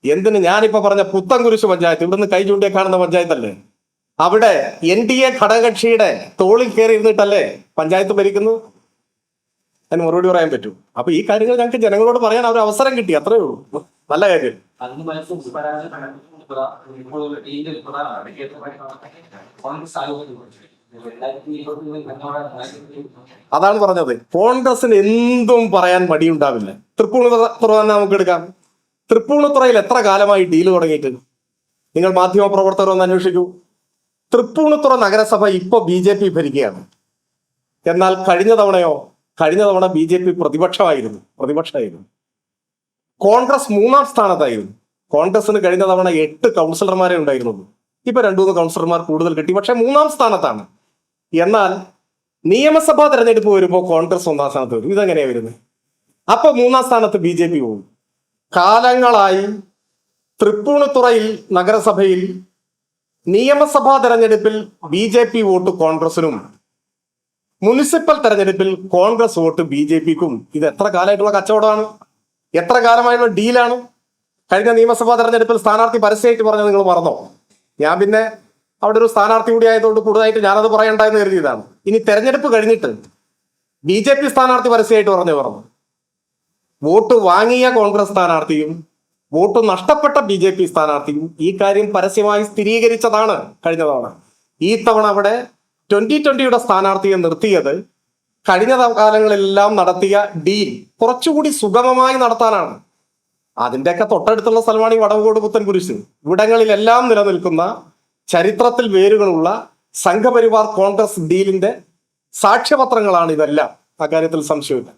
എന്തിന് ഞാനിപ്പോ പറഞ്ഞ പുത്തൻകുരിശ് പഞ്ചായത്ത്, ഇവിടുന്ന് കൈ ചൂണ്ടിയെ കാണുന്ന പഞ്ചായത്തല്ലേ, അവിടെ NDA ഘടകകക്ഷിയുടെ തോളിൽ കയറി ഇരുന്നിട്ടല്ലേ പഞ്ചായത്ത് ഭരിക്കുന്നത്? അതിന് മറുപടി പറയാൻ പറ്റും. അപ്പൊ ഈ കാര്യങ്ങൾ ഞങ്ങൾക്ക് ജനങ്ങളോട് പറയാൻ ഒരു അവസരം കിട്ടി, അത്രേ ഉള്ളൂ. നല്ല കാര്യം. അതാണ് പറഞ്ഞത്. കോൺഗ്രസിന് എന്തും പറയാൻ മടിയുണ്ടാവില്ല. തൃപ്പൂണിത്തുറ തന്നെ നമുക്ക് എടുക്കാം. തൃപ്പൂണിത്തുറയിൽ എത്ര കാലമായി ഡീല് തുടങ്ങിയിട്ട്? നിങ്ങൾ മാധ്യമ പ്രവർത്തകർ ഒന്ന് അന്വേഷിക്കൂ. തൃപ്പൂണിത്തുറ നഗരസഭ ഇപ്പൊ BJP ഭരിക്കുകയാണ്. എന്നാൽ കഴിഞ്ഞ തവണ BJP പ്രതിപക്ഷമായിരുന്നു. കോൺഗ്രസ് 3ാം സ്ഥാനത്തായിരുന്നു. കോൺഗ്രസിന് കഴിഞ്ഞ തവണ 8 കൗൺസിലർമാരെ ഉണ്ടായിരുന്നുള്ളൂ. ഇപ്പൊ 2-3 കൗൺസിലർമാർ കൂടുതൽ കിട്ടി, പക്ഷെ 3ാം സ്ഥാനത്താണ്. എന്നാൽ നിയമസഭാ തെരഞ്ഞെടുപ്പ് വരുമ്പോൾ കോൺഗ്രസ് 1ാം സ്ഥാനത്ത് വരും. ഇതെങ്ങനെയാ വരുന്നത്? അപ്പൊ 3ാം സ്ഥാനത്ത് BJP പോകും. കാലങ്ങളായി തൃപ്പൂണിത്തുറയിൽ നഗരസഭയിൽ നിയമസഭാ തെരഞ്ഞെടുപ്പിൽ BJP വോട്ട് കോൺഗ്രസിനും മുനിസിപ്പൽ തെരഞ്ഞെടുപ്പിൽ കോൺഗ്രസ് വോട്ട് BJPക്കും. ഇത് എത്ര കാലമായിട്ടുള്ള കച്ചവടമാണ്, എത്ര കാലമായിട്ടുള്ള ഡീലാണ്. കഴിഞ്ഞ നിയമസഭാ തെരഞ്ഞെടുപ്പിൽ സ്ഥാനാർത്ഥി പരസ്യമായിട്ട് പറഞ്ഞത് നിങ്ങൾ മറന്നോ? ഞാൻ പിന്നെ അവിടെ ഒരു സ്ഥാനാർത്ഥി കൂടി ആയതുകൊണ്ട് കൂടുതലായിട്ട് ഞാനത് പറയണ്ടെന്ന് കരുതിയതാണ്. ഇനി തെരഞ്ഞെടുപ്പ് കഴിഞ്ഞിട്ട് BJP സ്ഥാനാർത്ഥി പരസ്യമായിട്ട് പറഞ്ഞു. വോട്ട് വാങ്ങിയ കോൺഗ്രസ് സ്ഥാനാർത്ഥിയും വോട്ട് നഷ്ടപ്പെട്ട BJP സ്ഥാനാർത്ഥിയും ഈ കാര്യം പരസ്യമായി സ്ഥിരീകരിച്ചതാണ് കഴിഞ്ഞ തവണ. ഈ തവണ അവിടെ 2020യുടെ സ്ഥാനാർത്ഥിയെ നിർത്തിയത് കഴിഞ്ഞ കാലങ്ങളിലെല്ലാം നടത്തിയ ഡീൽ കുറച്ചുകൂടി സുഗമമായി നടത്താനാണ്. അതിൻ്റെയൊക്കെ തൊട്ടടുത്തുള്ള സ്ഥലമാണ് ഈ വടവുകോട് പുത്തൻകുരിശ്. ഇവിടങ്ങളിലെല്ലാം നിലനിൽക്കുന്ന ചരിത്രത്തിൽ വേരുകളുള്ള സംഘപരിവാർ കോൺഗ്രസ് ഡീലിന്റെ സാക്ഷ്യപത്രങ്ങളാണ് ഇതെല്ലാം. അക്കാര്യത്തിൽ സംശയമില്ല.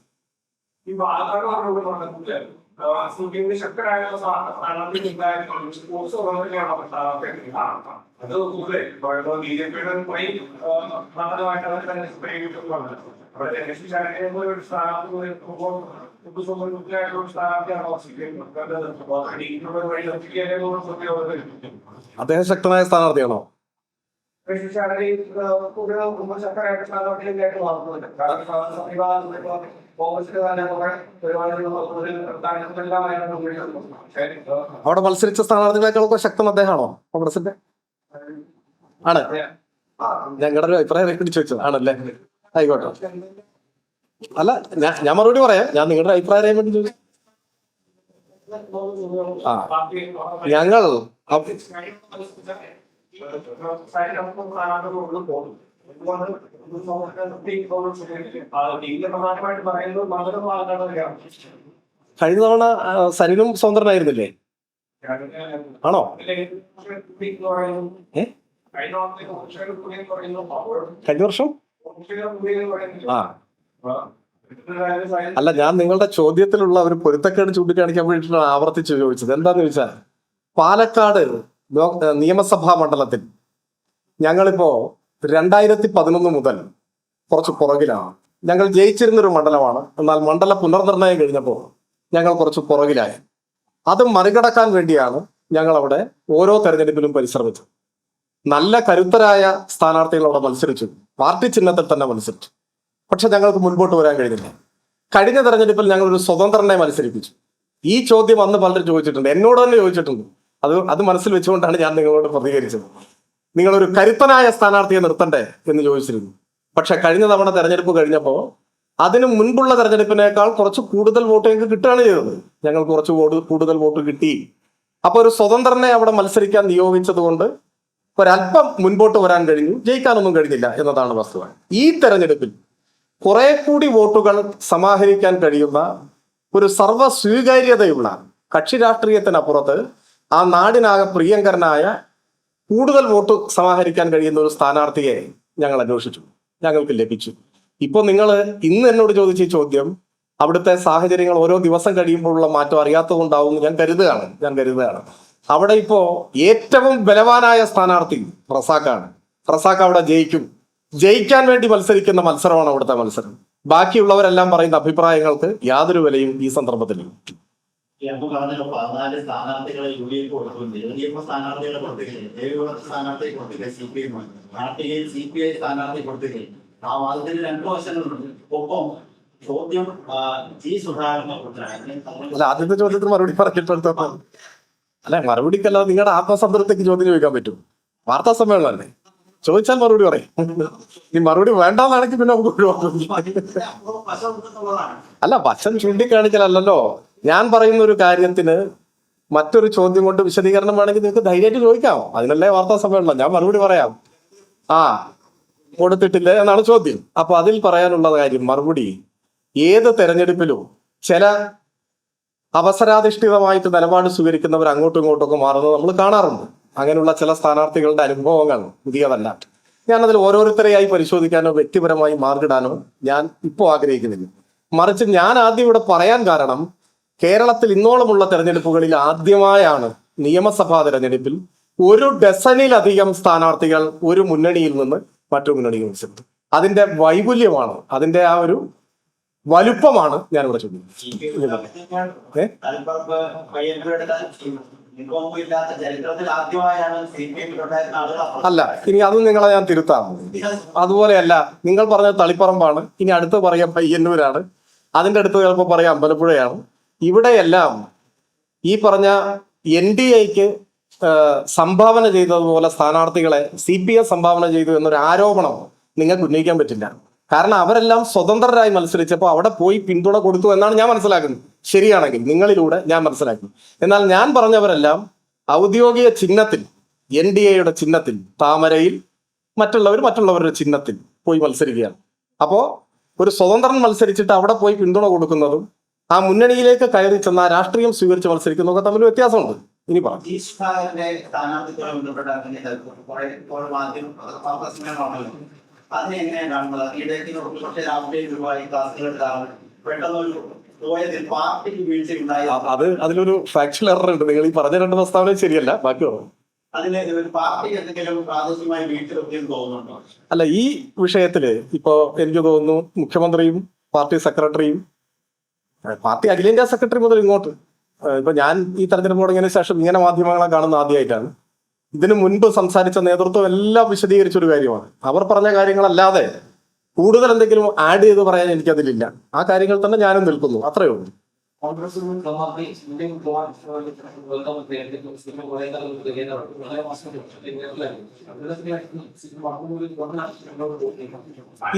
അദ്ദേഹം ശക്തനായ സ്ഥാനാർത്ഥിയാണോ? അവിടെ മത്സരിച്ച സ്ഥാനാർത്ഥികളെക്കാളൊക്കെ ശക്തൻ അദ്ദേഹമാണോ കോൺഗ്രസിന്റെ? ആണ്. ഞങ്ങളുടെ ഒരു അഭിപ്രായം ചോദിച്ചത് ആണല്ലേ? ആയിക്കോട്ടെ. അല്ല, ഞാൻ മറുപടി പറയാം. ഞാൻ നിങ്ങളുടെ അഭിപ്രായം അറിയാൻ വേണ്ടി ചോദിച്ചു. ഞങ്ങൾ കഴിഞ്ഞ തവണ സരിനും സ്വതന്ത്രനായിരുന്നില്ലേ? ആണോ? കഴിഞ്ഞ വർഷം? അല്ല, ഞാൻ നിങ്ങളുടെ ചോദ്യത്തിലുള്ള ഒരു പൊരുത്തക്കേട് ചൂണ്ടിക്കാണിക്കാൻ വേണ്ടിയിട്ടാണ് ആവർത്തിച്ച് ചോദിച്ചത്. എന്താന്ന് ചോദിച്ചാൽ, പാലക്കാട് നിയമസഭാ മണ്ഡലത്തിൽ ഞങ്ങളിപ്പോ 2011 മുതൽ കുറച്ച് പുറകിലാണ്. ഞങ്ങൾ ജയിച്ചിരുന്നൊരു മണ്ഡലമാണ്. എന്നാൽ മണ്ഡല പുനർനിർണയം കഴിഞ്ഞപ്പോൾ ഞങ്ങൾ കുറച്ച് പുറകിലായി. അത് മറികടക്കാൻ വേണ്ടിയാണ് ഞങ്ങൾ അവിടെ ഓരോ തെരഞ്ഞെടുപ്പിലും പരിശ്രമിച്ചത്. നല്ല കരുത്തരായ സ്ഥാനാർത്ഥികൾ അവിടെ മത്സരിച്ചു, പാർട്ടി ചിഹ്നത്തിൽ തന്നെ മത്സരിച്ചു. പക്ഷെ ഞങ്ങൾക്ക് മുൻപോട്ട് വരാൻ കഴിഞ്ഞില്ല. കഴിഞ്ഞ തെരഞ്ഞെടുപ്പിൽ ഞങ്ങൾ ഒരു സ്വതന്ത്രനെ മത്സരിപ്പിച്ചു. ഈ ചോദ്യം അന്ന് പലരും ചോദിച്ചിട്ടുണ്ട്, എന്നോട് തന്നെ ചോദിച്ചിട്ടുണ്ട്. അത് മനസ്സിൽ വെച്ചുകൊണ്ടാണ് ഞാൻ നിങ്ങളോട് പ്രതികരിച്ചത്. നിങ്ങളൊരു കരുത്തനായ സ്ഥാനാർത്ഥിയെ നിർത്തണ്ടേ എന്ന് ചോദിച്ചിരുന്നു. പക്ഷെ കഴിഞ്ഞ തവണ തെരഞ്ഞെടുപ്പ് കഴിഞ്ഞപ്പോൾ അതിന് മുൻപുള്ള തെരഞ്ഞെടുപ്പിനേക്കാൾ കുറച്ച് കൂടുതൽ വോട്ട് ഞങ്ങൾക്ക് കിട്ടുകയാണ് ചെയ്തത്. ഞങ്ങൾക്ക് കുറച്ച് കൂടുതൽ വോട്ട് കിട്ടി. അപ്പൊ ഒരു സ്വതന്ത്രനെ അവിടെ മത്സരിക്കാൻ നിയോഗിച്ചത് കൊണ്ട് ഒരല്പം മുൻപോട്ട് വരാൻ കഴിഞ്ഞു, ജയിക്കാനൊന്നും കഴിഞ്ഞില്ല എന്നതാണ് വസ്തുത. ഈ തെരഞ്ഞെടുപ്പിൽ കുറെ കൂടി വോട്ടുകൾ സമാഹരിക്കാൻ കഴിയുന്ന ഒരു സർവ്വ സ്വീകാര്യതയുള്ള കക്ഷി രാഷ്ട്രീയത്തിനപ്പുറത്ത് ആ നാടിനാകെ പ്രിയങ്കരനായ കൂടുതൽ വോട്ട് സമാഹരിക്കാൻ കഴിയുന്ന ഒരു സ്ഥാനാർത്ഥിയെ ഞങ്ങൾ അന്വേഷിച്ചു, ഞങ്ങൾക്ക് ലഭിച്ചു. ഇപ്പോൾ നിങ്ങൾ ഇന്ന് എന്നോട് ചോദിച്ച ഈ ചോദ്യം അവിടുത്തെ സാഹചര്യങ്ങൾ ഓരോ ദിവസം കഴിയുമ്പോഴുള്ള മാറ്റം അറിയാത്തതുകൊണ്ടാവും ഞാൻ കരുതുകയാണ്. അവിടെ ഇപ്പോ ഏറ്റവും ബലവാനായ സ്ഥാനാർത്ഥി റസാഖാണ്. റസാഖ് അവിടെ ജയിക്കാൻ വേണ്ടി മത്സരിക്കുന്ന മത്സരമാണ് അവിടുത്തെ മത്സരം. ബാക്കിയുള്ളവരെല്ലാം പറയുന്ന അഭിപ്രായങ്ങൾക്ക് യാതൊരു വിലയും ഈ സന്ദർഭത്തിലില്ല. സ്ഥാനാർത്ഥികളെ UDF കൊടുക്കുന്നുണ്ട്, LDF സ്ഥാനാർത്ഥികളെ കൊടുത്തില്ലേ, സ്ഥാനാർത്ഥിയെ കൊടുത്തില്ലേ, CPI സ്ഥാനാർത്ഥി കൊടുത്തില്ലേ. ആ വാദത്തിന് രണ്ടു വശങ്ങളുണ്ട്. ഒപ്പം ചോദ്യം G സുധാകരനെ കുറിച്ചാണ്. ആദ്യത്തെ ചോദ്യത്തിന് മറുപടി പറഞ്ഞിട്ട് മറുപടിക്കല്ലാതെ നിങ്ങളുടെ ആത്മസംതൃപ്തിക്ക് ചോദ്യം ചോദിക്കാൻ പറ്റും? വാർത്താ സമ്മേളനമല്ലേ, ചോദിച്ചാൽ മറുപടി പറയും. ഈ മറുപടി വേണ്ടാന്നാണെങ്കിൽ പിന്നെ നമുക്ക് ഒഴിവാക്കും. വശം ചൂണ്ടിക്കാണിക്കലല്ലോ. ഞാൻ പറയുന്ന ഒരു കാര്യത്തിന് മറ്റൊരു ചോദ്യം കൊണ്ട് വിശദീകരണം വേണമെങ്കിൽ നിങ്ങൾക്ക് ധൈര്യമായിട്ട് ചോദിക്കാം. അതിനല്ലേ വാർത്താ സമ്മേളനം. ഞാൻ മറുപടി പറയാം. കൊടുത്തിട്ടില്ലേ എന്നാണ് ചോദ്യം. അപ്പൊ അതിൽ പറയാനുള്ള കാര്യം, മറുപടി ഏത് തെരഞ്ഞെടുപ്പിലും ചില അവസരാധിഷ്ഠിതമായിട്ട് നിലപാട് സ്വീകരിക്കുന്നവർ അങ്ങോട്ടും ഇങ്ങോട്ടും ഒക്കെ മാറുന്നത് നമ്മൾ കാണാറുണ്ട്. അങ്ങനെയുള്ള ചില സ്ഥാനാർത്ഥികളുടെ അനുഭവങ്ങൾ പുതിയതല്ല. ഞാനതിൽ ഓരോരുത്തരെയായി പരിശോധിക്കാനോ വ്യക്തിപരമായി മാർഗിടാനോ ഞാൻ ഇപ്പോൾ ആഗ്രഹിക്കുന്നില്ല. മറിച്ച് ഞാൻ ആദ്യം ഇവിടെ പറയാൻ കാരണം, കേരളത്തിൽ ഇന്നോളമുള്ള തെരഞ്ഞെടുപ്പുകളിൽ ആദ്യമായാണ് നിയമസഭാ തെരഞ്ഞെടുപ്പിൽ ഒരു ഡസനിലധികം സ്ഥാനാർത്ഥികൾ ഒരു മുന്നണിയിൽ നിന്ന് മറ്റൊരു മുന്നണിയിൽ മത്സരിച്ചു. അതിന്റെ വൈപുല്യമാണ്, അതിന്റെ ആ ഒരു വലുപ്പമാണ് ഞാനിവിടെ ചോദിക്കുന്നത്. അല്ല, ഇനി അതും നിങ്ങളെ ഞാൻ തിരുത്താം. അതുപോലെയല്ല, നിങ്ങൾ പറഞ്ഞത് തളിപ്പറമ്പാണ്, ഇനി അടുത്ത് പറയാം പയ്യന്നൂരാണ്, അതിന്റെ അടുത്ത് ചിലപ്പോൾ പറയാം അമ്പലപ്പുഴയാണ്. ഇവിടെയെല്ലാം ഈ പറഞ്ഞ NDAക്ക് സംഭാവന ചെയ്തതുപോലെ സ്ഥാനാർത്ഥികളെ CPM സംഭാവന ചെയ്തു എന്നൊരു ആരോപണം നിങ്ങൾക്ക് ഉന്നയിക്കാൻ പറ്റില്ല. കാരണം അവരെല്ലാം സ്വതന്ത്രരായി മത്സരിച്ചപ്പോൾ അവിടെ പോയി പിന്തുണ കൊടുത്തു എന്നാണ് ഞാൻ മനസ്സിലാക്കുന്നത്. ശരിയാണെങ്കിൽ നിങ്ങളിലൂടെ ഞാൻ മനസ്സിലാക്കുന്നു. എന്നാൽ ഞാൻ പറഞ്ഞവരെല്ലാം ഔദ്യോഗിക ചിഹ്നത്തിൽ, NDAയുടെ ചിഹ്നത്തിൽ, താമരയിൽ, മറ്റുള്ളവരുടെ ചിഹ്നത്തിൽ പോയി മത്സരിക്കുകയാണ്. അപ്പോൾ ഒരു സ്വതന്ത്രൻ മത്സരിച്ചിട്ട് അവിടെ പോയി പിന്തുണ കൊടുക്കുന്നതും ആ മുന്നണിയിലേക്ക് കയറി ചെന്ന രാഷ്ട്രീയം സ്വീകരിച്ച് മത്സരിക്കുന്നതൊക്കെ തമ്മിൽ വ്യത്യാസമുണ്ട്. ഇനി പറഞ്ഞു അതിലൊരു ഫാക്ച്വൽ എറർ ഉണ്ട്. നിങ്ങൾ ഈ പറഞ്ഞ രണ്ട് പ്രസ്താവന ശരിയല്ല, ബാക്കി പറഞ്ഞു. അല്ല, ഈ വിഷയത്തില് ഇപ്പോ എനിക്ക് തോന്നുന്നു മുഖ്യമന്ത്രിയും പാർട്ടി സെക്രട്ടറിയും, പാർട്ടി അഖിലേന്ത്യാ സെക്രട്ടറി മുതൽ ഇങ്ങോട്ട്, ഇപ്പൊ ഞാൻ ഈ തെരഞ്ഞെടുപ്പ് തുടങ്ങിയതിനു ശേഷം ഇങ്ങനെ മാധ്യമങ്ങളെ കാണുന്ന ആദ്യമായിട്ടാണ്. ഇതിനു മുൻപ് സംസാരിച്ച നേതൃത്വം എല്ലാം വിശദീകരിച്ചൊരു കാര്യമാണ്. അവർ പറഞ്ഞ കാര്യങ്ങളല്ലാതെ കൂടുതൽ എന്തെങ്കിലും ആഡ് ചെയ്ത് പറയാൻ എനിക്കതിലില്ല. ആ കാര്യങ്ങൾ തന്നെ ഞാനും നിൽക്കുന്നു, അത്രയേ ഉള്ളൂ.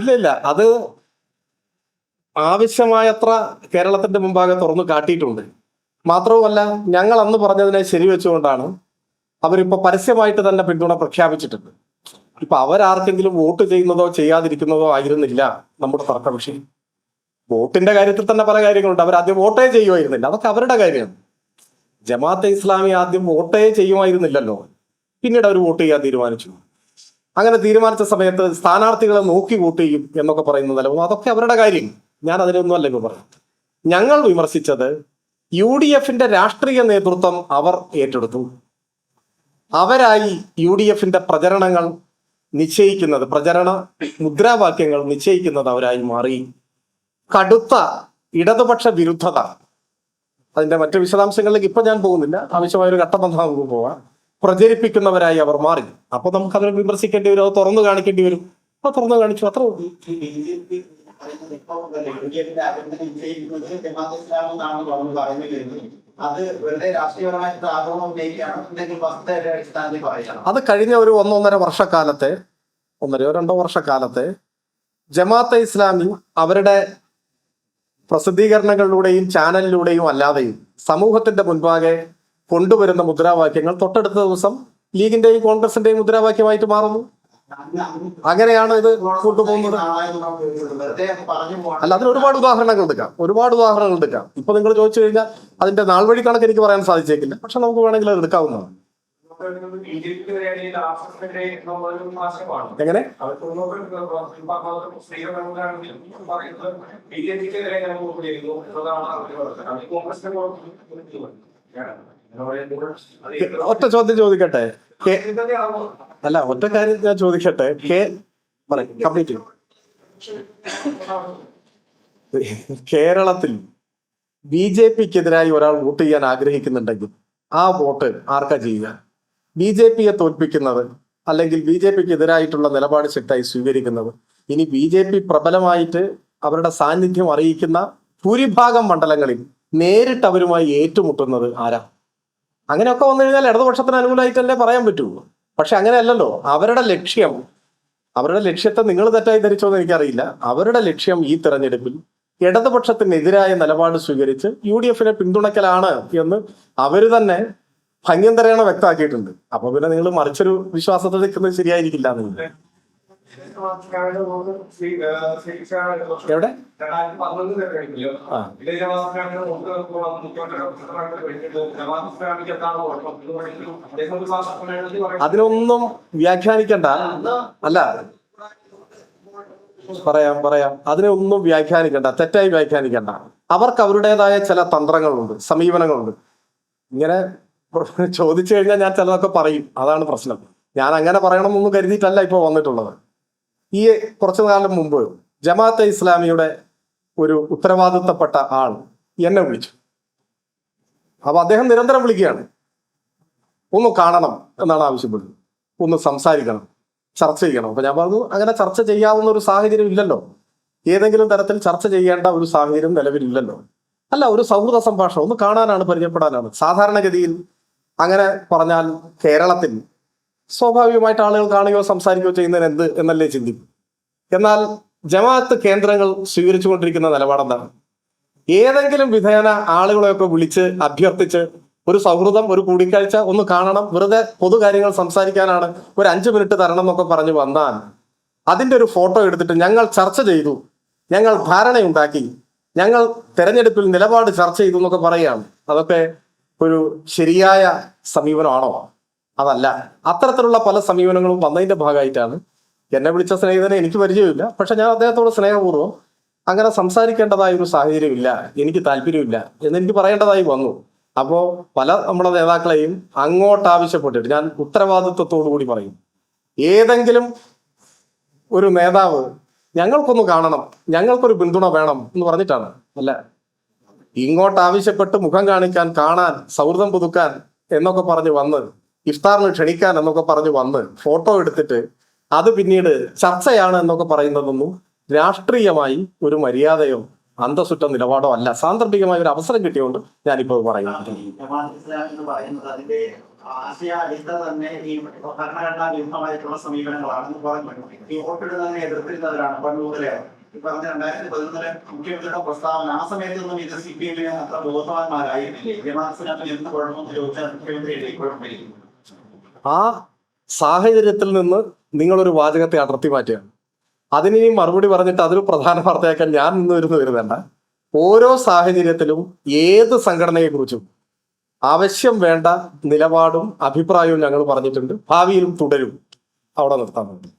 ഇല്ല, അത് ആവശ്യമായത്ര കേരളത്തിന്റെ മുമ്പാകെ തുറന്നു കാട്ടിയിട്ടുണ്ട്. മാത്രവുമല്ല, ഞങ്ങൾ അന്ന് പറഞ്ഞതിനെ ശരിവെച്ചുകൊണ്ടാണ് അവരിപ്പോ പരസ്യമായിട്ട് തന്നെ പിന്തുണ പ്രഖ്യാപിച്ചിട്ടുണ്ട്. ഇപ്പൊ അവരാർക്കെങ്കിലും വോട്ട് ചെയ്യുന്നതോ ചെയ്യാതിരിക്കുന്നതോ ആയിരുന്നില്ല നമ്മുടെ തർക്ക വിഷയം. വോട്ടിന്റെ കാര്യത്തിൽ തന്നെ പല കാര്യങ്ങളുണ്ട്. അവരാദ്യം വോട്ടേ ചെയ്യുമായിരുന്നില്ല, അതൊക്കെ അവരുടെ കാര്യമാണ്. ജമാഅത്തെ ഇസ്ലാമി ആദ്യം വോട്ടേ ചെയ്യുമായിരുന്നില്ലല്ലോ, പിന്നീട് അവർ വോട്ട് ചെയ്യാൻ തീരുമാനിച്ചു. അങ്ങനെ തീരുമാനിച്ച സമയത്ത് സ്ഥാനാർത്ഥികളെ നോക്കി വോട്ട് ചെയ്യും എന്നൊക്കെ പറയുന്ന നിലവും അതൊക്കെ അവരുടെ കാര്യം. ഞാൻ അതിനൊന്നും അല്ല ഇപ്പോൾ പറയാം. ഞങ്ങൾ വിമർശിച്ചത് UDFന്റെ രാഷ്ട്രീയ നേതൃത്വം അവർ ഏറ്റെടുത്തു. അവരായി UDFന്റെ പ്രചരണങ്ങൾ നിശ്ചയിക്കുന്നത്, പ്രചരണ മുദ്രാവാക്യങ്ങൾ നിശ്ചയിക്കുന്നത് അവരായി മാറി. കടുത്ത ഇടതുപക്ഷ വിരുദ്ധത, അതിന്റെ മറ്റു വിശദാംശങ്ങളിലേക്ക് ഇപ്പൊ ഞാൻ പോകുന്നില്ല, ആവശ്യമായ ഒരു ഘട്ടം വന്നാൽ നമുക്ക് പോവാം, പ്രചരിപ്പിക്കുന്നവരായി അവർ മാറി. അപ്പൊ നമുക്ക് അതിനെ വിമർശിക്കേണ്ടി വരും, അത് തുറന്നു കാണിക്കേണ്ടി വരും. അപ്പൊ തുറന്നു കാണിച്ചു, അത്ര അത് വെറുതെ രാഷ്ട്രീയപരമായിട്ട് ആഗ്രഹം ഉന്നയിക്കുകയാണ്, എന്തെങ്കിലും വസ്തുതയുടെ അടിസ്ഥാനത്തിൽ പറയണം. അത് കഴിഞ്ഞ ഒരു 1-1.5 വർഷക്കാലത്തെ, 1-2 വർഷക്കാലത്തെ ജമാഅത്തെ ഇസ്ലാമി അവരുടെ പ്രസിദ്ധീകരണങ്ങളിലൂടെയും ചാനലിലൂടെയും അല്ലാതെയും സമൂഹത്തിന്റെ മുൻപാകെ കൊണ്ടുവരുന്ന മുദ്രാവാക്യങ്ങൾ തൊട്ടടുത്ത ദിവസം ലീഗിന്റെയും കോൺഗ്രസിന്റെയും മുദ്രാവാക്യമായിട്ട് മാറുന്നു. അങ്ങനെയാണ് ഇത് കൊണ്ടുപോകുന്നത്. അല്ല, അതിന് ഒരുപാട് ഉദാഹരണങ്ങൾ എടുക്കാം. ഇപ്പൊ നിങ്ങൾ ചോദിച്ചു കഴിഞ്ഞാൽ അതിന്റെ നാൾ വഴി കണക്ക് എനിക്ക് പറയാൻ സാധിച്ചേക്കില്ല, പക്ഷെ നമുക്ക് വേണമെങ്കിൽ അത് എടുക്കാവുന്നതാണ്. എങ്ങനെ ഒറ്റ ചോദ്യം ചോദിക്കട്ടെ, അല്ല ഒറ്റ കാര്യം ഞാൻ ചോദിക്കട്ടെ, കംപ്ലീറ്റ്. കേരളത്തിൽ BJPക്കെതിരായി ഒരാൾ വോട്ട് ചെയ്യാൻ ആഗ്രഹിക്കുന്നുണ്ടെങ്കിൽ ആ വോട്ട് ആർക്കാ ചെയ്യുക? BJPയെ തോൽപ്പിക്കുന്നത്, അല്ലെങ്കിൽ BJPക്ക് എതിരായിട്ടുള്ള നിലപാട് ശക്തമായി സ്വീകരിക്കുന്നത്, ഇനി BJP പ്രബലമായിട്ട് അവരുടെ സാന്നിധ്യം അറിയിക്കുന്ന ഭൂരിഭാഗം മണ്ഡലങ്ങളിൽ നേരിട്ട് അവരുമായി ഏറ്റുമുട്ടുന്നത് ആരാ? അങ്ങനെയൊക്കെ വന്നു കഴിഞ്ഞാൽ ഇടതുപക്ഷത്തിന് അനുകൂലമായിട്ടല്ലേ പറയാൻ പറ്റൂ. പക്ഷെ അങ്ങനെയല്ലല്ലോ. അവരുടെ ലക്ഷ്യത്തെ നിങ്ങൾ തെറ്റായി ധരിച്ചോന്ന് എനിക്കറിയില്ല. അവരുടെ ലക്ഷ്യം ഈ തെരഞ്ഞെടുപ്പിൽ ഇടതുപക്ഷത്തിനെതിരായ നിലപാട് സ്വീകരിച്ച് UDFനെ പിന്തുണയ്ക്കലാണ് എന്ന് അവര് തന്നെ ഭംഗ്യന്തരേണ വ്യക്തമാക്കിയിട്ടുണ്ട്. അപ്പൊ പിന്നെ നിങ്ങൾ മറിച്ചൊരു വിശ്വാസത്തിൽ നിൽക്കുന്നത് ശരിയായിരിക്കില്ല. നിങ്ങൾ എവിടെ അതിനൊന്നും വ്യാഖ്യാനിക്കണ്ട. അല്ല, പറയാം അതിനെ ഒന്നും വ്യാഖ്യാനിക്കണ്ട, തെറ്റായി വ്യാഖ്യാനിക്കണ്ട. അവർക്ക് അവരുടേതായ ചില തന്ത്രങ്ങളുണ്ട്, സമീപനങ്ങളുണ്ട്. ഇങ്ങനെ ചോദിച്ചു കഴിഞ്ഞാൽ ഞാൻ ചിലതൊക്കെ പറയും, അതാണ് പ്രശ്നം. ഞാൻ അങ്ങനെ പറയണമെന്നൊന്നും കരുതിയിട്ടല്ല ഇപ്പോൾ വന്നിട്ടുള്ളത്. ഈ കുറച്ചു കാലം മുമ്പ് ജമാഅത്തെ ഇസ്ലാമിയുടെ ഒരു ഉത്തരവാദിത്തപ്പെട്ട ആൾ എന്നെ വിളിച്ചു. അപ്പൊ അദ്ദേഹം നിരന്തരം വിളിക്കുകയാണ്, ഒന്ന് കാണണം എന്നാണ് ആവശ്യപ്പെടുന്നത്, ഒന്ന് സംസാരിക്കണം, ചർച്ച ചെയ്യണം. അപ്പൊ ഞാൻ പറഞ്ഞു, അങ്ങനെ ചർച്ച ചെയ്യാവുന്ന ഒരു സാഹചര്യം ഇല്ലല്ലോ, ഏതെങ്കിലും തരത്തിൽ ചർച്ച ചെയ്യേണ്ട ഒരു സാഹചര്യം നിലവിലില്ലല്ലോ. അല്ല, ഒരു സൗഹൃദ സംഭാഷണം, ഒന്ന് കാണാനാണ്, പരിചയപ്പെടാനാണ്. സാധാരണഗതിയിൽ അങ്ങനെ പറഞ്ഞാൽ കേരളത്തിൽ സ്വാഭാവികമായിട്ട് ആളുകൾ കാണുകയോ സംസാരിക്കുകയോ ചെയ്യുന്നതിന് എന്ത് എന്നല്ലേ ചിന്തിക്കും. എന്നാൽ ജമാഅത്ത് കേന്ദ്രങ്ങൾ സ്വീകരിച്ചുകൊണ്ടിരിക്കുന്ന നിലപാടെന്താണ്? ഏതെങ്കിലും വിധേന ആളുകളെയൊക്കെ വിളിച്ച് അഭ്യർത്ഥിച്ച് ഒരു സൗഹൃദം, ഒരു കൂടിക്കാഴ്ച, ഒന്ന് കാണണം, വെറുതെ പൊതുകാര്യങ്ങൾ സംസാരിക്കാനാണ്, ഒരു 5 മിനിറ്റ് തരണം എന്നൊക്കെ പറഞ്ഞു വന്നാൽ അതിന്റെ ഒരു ഫോട്ടോ എടുത്തിട്ട് ഞങ്ങൾ ചർച്ച ചെയ്തു, ഞങ്ങൾ ധാരണയുണ്ടാക്കി, ഞങ്ങൾ തെരഞ്ഞെടുപ്പിൽ നിലപാട് ചർച്ച ചെയ്തു എന്നൊക്കെ പറയുകയാണ്. അതൊക്കെ ഒരു ശരിയായ സമീപനമാണോ? അതല്ല. അത്തരത്തിലുള്ള പല സമീപനങ്ങളും വന്നതിന്റെ ഭാഗമായിട്ടാണ് എന്നെ വിളിച്ച സ്നേഹിതനെ എനിക്ക് പരിചയമില്ല, പക്ഷെ ഞാൻ അദ്ദേഹത്തോട് സ്നേഹപൂർവ്വം അങ്ങനെ സംസാരിക്കേണ്ടതായ ഒരു സാഹചര്യമില്ല, എനിക്ക് താല്പര്യമില്ല എന്നെനിക്ക് പറയേണ്ടതായി വന്നു. അപ്പോ പല നമ്മുടെ നേതാക്കളെയും അങ്ങോട്ട് ആവശ്യപ്പെട്ടിട്ട് ഞാൻ ഉത്തരവാദിത്വത്തോടു കൂടി പറയും, ഏതെങ്കിലും ഒരു നേതാവ് ഞങ്ങൾക്കൊന്ന് കാണണം, ഞങ്ങൾക്കൊരു പിന്തുണ വേണം എന്ന് പറഞ്ഞിട്ടാണ്, അല്ല ഇങ്ങോട്ട് ആവശ്യപ്പെട്ട് മുഖം കാണിക്കാൻ, കാണാൻ, സൗഹൃദം പുതുക്കാൻ എന്നൊക്കെ പറഞ്ഞ് വന്ന്, ഇഫ്താറിന് ക്ഷണിക്കാൻ എന്നൊക്കെ പറഞ്ഞ് വന്ന് ഫോട്ടോ എടുത്തിട്ട് അത് പിന്നീട് ചർച്ചയാണ് എന്നൊക്കെ പറയുന്നതൊന്നും രാഷ്ട്രീയമായി ഒരു മര്യാദയോ അന്തസ്സുറ്റ നിലപാടോ അല്ല. സാന്ദർഭികമായ ഒരു അവസരം കിട്ടിയോണ്ട് ഞാനിപ്പോ പറയുന്നത്. ആശയ അടിത്തറ തന്നെ ഈ ഭരണഘടനാ വിരുദ്ധമായിട്ടുള്ള സമീപനങ്ങളാണെന്ന് പറഞ്ഞു. ഈ വോട്ടിടുന്നതിനെ എതിർത്തിരുന്നവരാണ് പണ്ടുമുതലേ. ഈ പറഞ്ഞ 2011 മുഖ്യമന്ത്രിയുടെ പ്രസ്താവന, ആ സമയത്തൊന്നും ഇത് CPM അത്ര ബോധവാന്മാരായിരുന്നില്ലേ. ജമാഅത്തിന് എന്ത് കുഴപ്പമെന്ന് ചോദിച്ചാൽ മുഖ്യമന്ത്രിയുടെ കുഴപ്പമിരിക്കുന്നു. ആ സാഹചര്യത്തിൽ നിന്ന് നിങ്ങളൊരു വാചകത്തെ അടർത്തി മാറ്റുകയാണ്. അതിനി മറുപടി പറഞ്ഞിട്ട് അതൊരു പ്രധാന വാർത്തയാക്കാൻ ഞാൻ നിന്ന് വരുന്നുണ്ട്. ഓരോ സാഹചര്യത്തിലും ഏത് സംഘടനയെക്കുറിച്ചും ആവശ്യം വേണ്ട നിലപാടും അഭിപ്രായവും ഞങ്ങൾ പറഞ്ഞിട്ടുണ്ട്, ഭാവിയിലും തുടരും. അവിടെ നിർത്താൻ വേണ്ടി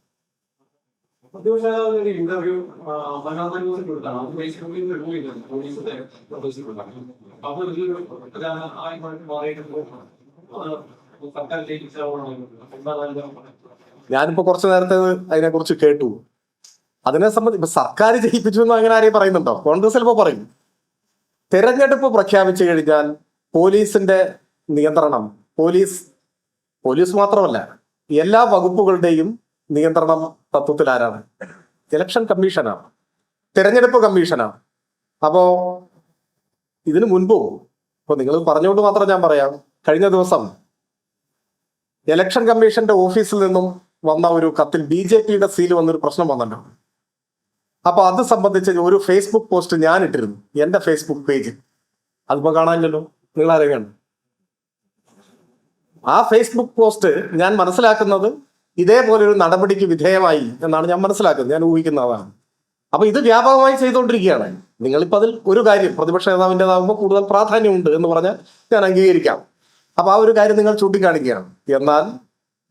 ഞാനിപ്പോ കുറച്ചു നേരത്തെ അതിനെക്കുറിച്ച് കേട്ടു. അതിനെ സംബന്ധിച്ച് ഇപ്പൊ സർക്കാർ ജയിപ്പിച്ചു എന്ന് അങ്ങനെ ആരെയും പറയുന്നുണ്ടോ? കോൺഗ്രസ് ചിലപ്പോൾ പറയും. തെരഞ്ഞെടുപ്പ് പ്രഖ്യാപിച്ചു കഴിഞ്ഞാൽ പോലീസിന്റെ നിയന്ത്രണം, പോലീസ് മാത്രമല്ല എല്ലാ വകുപ്പുകളുടെയും നിയന്ത്രണം തത്വത്തിൽ ആരാണ്? ഇലക്ഷൻ കമ്മീഷനാണ്, തെരഞ്ഞെടുപ്പ് കമ്മീഷനാണ്. അപ്പോ ഇതിനു മുൻപും ഇപ്പൊ നിങ്ങൾ പറഞ്ഞുകൊണ്ട് മാത്രം ഞാൻ പറയാം, കഴിഞ്ഞ ദിവസം ഇലക്ഷൻ കമ്മീഷന്റെ ഓഫീസിൽ നിന്നും വന്ന ഒരു കത്തിൽ BJPയുടെ സീല് വന്നൊരു പ്രശ്നം വന്നല്ലോ. അപ്പൊ അത് സംബന്ധിച്ച് ഒരു ഫേസ്ബുക്ക് പോസ്റ്റ് ഞാൻ ഇട്ടിരുന്നു എന്റെ ഫേസ്ബുക്ക് പേജിൽ. അതിപ്പോ കാണാനില്ലല്ലോ, നിങ്ങൾ ആരെയാണ്? ആ ഫേസ്ബുക്ക് പോസ്റ്റ് ഞാൻ മനസ്സിലാക്കുന്നത് ഇതേപോലെ ഒരു നടപടിക്ക് വിധേയമായി എന്നാണ് ഞാൻ മനസ്സിലാക്കുന്നത്, ഞാൻ ഊഹിക്കുന്നതാണ്. അപ്പൊ ഇത് വ്യാപകമായി ചെയ്തുകൊണ്ടിരിക്കുകയാണ്. നിങ്ങളിപ്പോൾ അതിൽ ഒരു കാര്യം പ്രതിപക്ഷ നേതാവിൻ്റെതാകുമ്പോൾ കൂടുതൽ പ്രാധാന്യമുണ്ട് എന്ന് പറഞ്ഞാൽ ഞാൻ അംഗീകരിക്കാം. അപ്പൊ ആ ഒരു കാര്യം നിങ്ങൾ ചൂണ്ടിക്കാണിക്കുകയാണ്. എന്നാൽ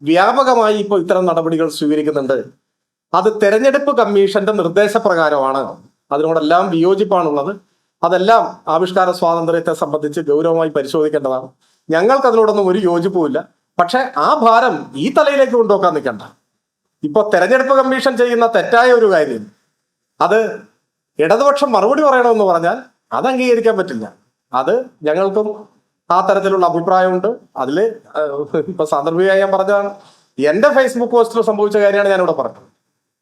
വ്യാപകമായി ഇപ്പോൾ ഇത്തരം നടപടികൾ സ്വീകരിക്കുന്നുണ്ട്. അത് തെരഞ്ഞെടുപ്പ് കമ്മീഷന്റെ നിർദ്ദേശപ്രകാരമാണ്. അതിനോടെല്ലാം വിയോജിപ്പാണുള്ളത്. അതെല്ലാം ആവിഷ്കാര സ്വാതന്ത്ര്യത്തെ സംബന്ധിച്ച് ഗൗരവമായി പരിശോധിക്കേണ്ടതാണ്. ഞങ്ങൾക്ക് അതിനോടൊന്നും ഒരു യോജിപ്പുമില്ല. പക്ഷെ ആ ഭാരം ഈ തലയിലേക്ക് കൊണ്ടുപോക്കാൻ നിൽക്കണ്ട. ഇപ്പൊ തെരഞ്ഞെടുപ്പ് കമ്മീഷൻ ചെയ്യുന്ന തെറ്റായ ഒരു കാര്യം അത് ഇടതുപക്ഷം മറുപടി പറയണമെന്ന് പറഞ്ഞാൽ അത് അംഗീകരിക്കാൻ പറ്റില്ല. അത് ഞങ്ങൾക്കും ആ തരത്തിലുള്ള അഭിപ്രായമുണ്ട്. അതില് ഇപ്പൊ സാന്ദർഭികമായി ഞാൻ പറഞ്ഞതാണ്. എന്റെ ഫേസ്ബുക്ക് പോസ്റ്റിൽ സംഭവിച്ച കാര്യമാണ് ഞാനിവിടെ പറഞ്ഞത്.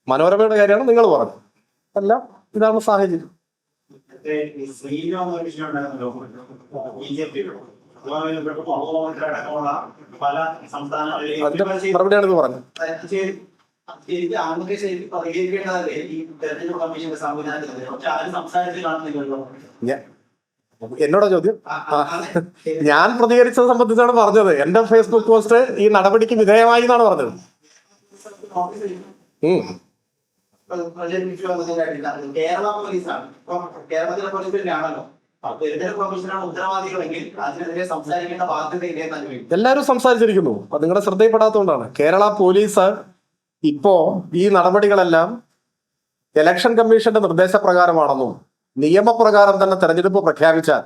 മനോരമയുടെ കാര്യമാണ് നിങ്ങൾ പറഞ്ഞത്. എല്ലാം ഇതാണ് സാഹചര്യം. അതിന്റെ മറുപടിയാണ് ഇത് പറഞ്ഞത്. എന്നോടാ ചോദ്യം? ഞാൻ പ്രതികരിച്ചത് സംബന്ധിച്ചാണ് പറഞ്ഞത്. എന്റെ ഫേസ്ബുക്ക് പോസ്റ്റ് ഈ നടപടിക്ക് വിധേയമായി എന്നാണ് പറഞ്ഞത്. കേരള പോലീസാണ്, കേരളത്തിലെ പോലീസ് തന്നെയാണല്ലോ. എല്ലാവരും സംസാരിച്ചിരിക്കുന്നു. അത് നിങ്ങളുടെ ശ്രദ്ധയിൽപ്പെടാത്തതുകൊണ്ടാണ്. കേരള പോലീസ് ഇപ്പോ ഈ നടപടികളെല്ലാം ഇലക്ഷൻ കമ്മീഷന്റെ നിർദ്ദേശപ്രകാരമാണെന്നും നിയമപ്രകാരം തന്നെ തെരഞ്ഞെടുപ്പ് പ്രഖ്യാപിച്ചാൽ